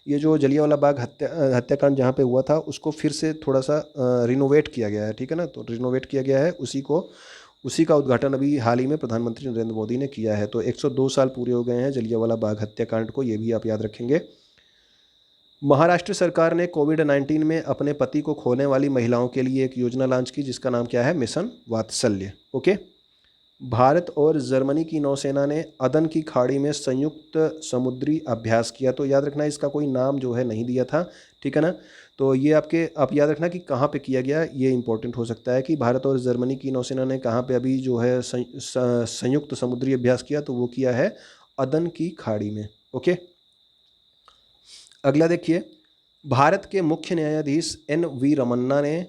ये जो जलियांवाला बाग हत्याकांड जहाँ पे हुआ था उसको फिर से थोड़ा सा रिनोवेट किया गया है, ठीक है ना। तो रिनोवेट किया गया है, उसी का उद्घाटन अभी हाल ही में प्रधानमंत्री नरेंद्र मोदी ने किया है। तो 102 साल पूरे हो गए हैं जलियांवाला बाग हत्याकांड को, ये भी आप याद रखेंगे। महाराष्ट्र सरकार ने कोविड-19 में अपने पति को खोने वाली महिलाओं के लिए एक योजना लॉन्च की जिसका नाम क्या है, मिशन वात्सल्य। ओके, भारत और जर्मनी की नौसेना ने अदन की खाड़ी में संयुक्त समुद्री अभ्यास किया। तो याद रखना इसका कोई नाम जो है नहीं दिया था, ठीक है ना। तो ये आप याद रखना कि कहाँ पे किया गया, ये इंपॉर्टेंट हो सकता है कि भारत और जर्मनी की नौसेना ने कहाँ पे अभी जो है संयुक्त समुद्री अभ्यास किया, तो वो किया है अदन की खाड़ी में। ओके, अगला देखिए, भारत के मुख्य न्यायाधीश NV रमन्ना ने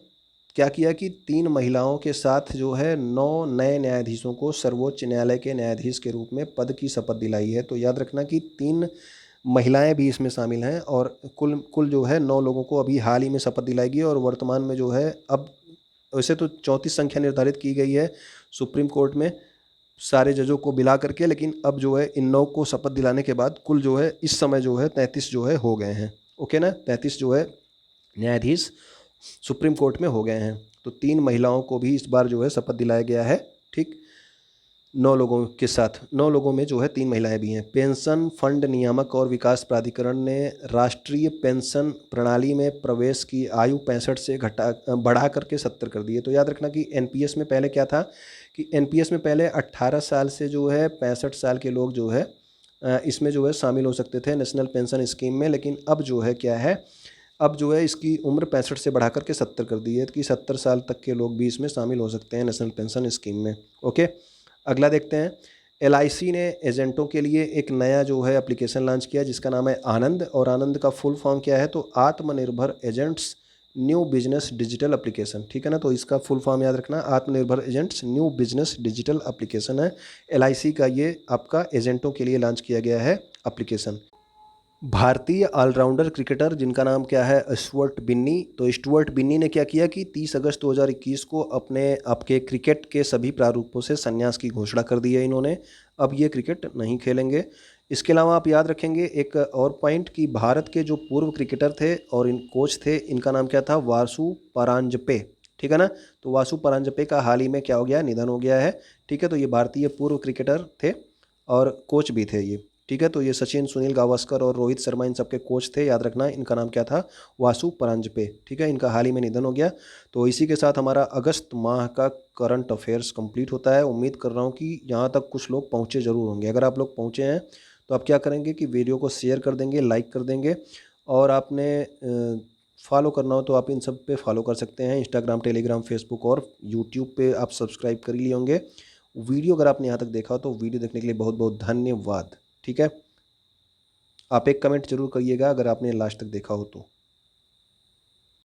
क्या किया कि 3 महिलाओं के साथ जो है 9 नए न्यायाधीशों को सर्वोच्च न्यायालय के न्यायाधीश के रूप में पद की शपथ दिलाई है। तो याद रखना कि 3 महिलाएं भी इसमें शामिल हैं और कुल जो है 9 लोगों को अभी हाल ही में शपथ दिलाई गई। और वर्तमान में जो है, अब वैसे तो 34 संख्या निर्धारित की गई है सुप्रीम कोर्ट में सारे जजों को मिला करके, लेकिन अब जो है इन 9 को शपथ दिलाने के बाद कुल जो है इस समय जो है 33 जो है हो गए हैं। ओके ना, 33 जो है न्यायाधीश सुप्रीम कोर्ट में हो गए हैं। तो 3 महिलाओं को भी इस बार जो है शपथ दिलाया गया है, ठीक। 9 लोगों के साथ 9 लोगों में जो है 3 महिलाएं भी हैं। पेंशन फंड नियामक और विकास प्राधिकरण ने राष्ट्रीय पेंशन प्रणाली में प्रवेश की आयु 65 से बढ़ा करके 70 कर दी है। तो याद रखना कि NPS में पहले क्या था कि NPS में पहले 18 साल से जो है 65 साल के लोग जो है इसमें जो है शामिल हो सकते थे नेशनल पेंशन स्कीम में, लेकिन अब जो है क्या है, अब जो है इसकी उम्र 65 से बढ़ा करके 70 कर दी है कि 70 साल तक के लोग भी इसमें शामिल हो सकते हैं नेशनल पेंशन स्कीम में। ओके, अगला देखते हैं। एलआईसी ने एजेंटों के लिए एक नया जो है एप्लीकेशन लॉन्च किया जिसका नाम है आनंद, और आनंद का फुल फॉर्म क्या है, तो आत्मनिर्भर agents new business digital application. ठीक है ना, तो इसका फुल फॉर्म याद रखना, आत्मनिर्भर agents new business digital application है। एलआईसी का ये आपका एजेंटों के लिए लॉन्च किया गया है एप्लीकेशन। भारतीय ऑलराउंडर क्रिकेटर जिनका नाम क्या है, स्टुअर्ट बिन्नी। तो स्टुअर्ट बिन्नी ने क्या किया कि 30 अगस्त 2021 को अपने आपके क्रिकेट के सभी प्रारूपों से संन्यास की घोषणा कर दी है इन्होंने। अब ये क्रिकेट नहीं खेलेंगे। इसके अलावा आप याद रखेंगे एक और पॉइंट कि भारत के जो पूर्व क्रिकेटर थे और इन कोच थे, इनका नाम क्या था, वासु परांजपे। ठीक है ना, तो वासु परांजपे का हाल ही में क्या हो गया, निधन हो गया है। ठीक है, तो ये भारतीय पूर्व क्रिकेटर थे और कोच भी थे ये। ठीक है, तो ये सचिन, सुनील गावस्कर और रोहित शर्मा इन सबके कोच थे, याद रखना इनका नाम क्या था, वासु परांजपे। ठीक है, इनका हाल ही में निधन हो गया। तो इसी के साथ हमारा अगस्त माह का करंट अफेयर्स कंप्लीट होता है। उम्मीद कर रहा हूँ कि यहाँ तक कुछ लोग पहुँचे ज़रूर होंगे। अगर आप लोग पहुँचे हैं तो आप क्या करेंगे कि वीडियो को शेयर कर देंगे, लाइक कर देंगे, और आपने फॉलो करना हो तो आप इन सब पे फॉलो कर सकते हैं, इंस्टाग्राम, टेलीग्राम, फेसबुक और यूट्यूब पे आप सब्सक्राइब कर ही लिए होंगे। वीडियो अगर आपने यहाँ तक देखा हो तो वीडियो देखने के लिए बहुत बहुत धन्यवाद। ठीक है, आप एक कमेंट जरूर करिएगा अगर आपने लास्ट तक देखा हो तो।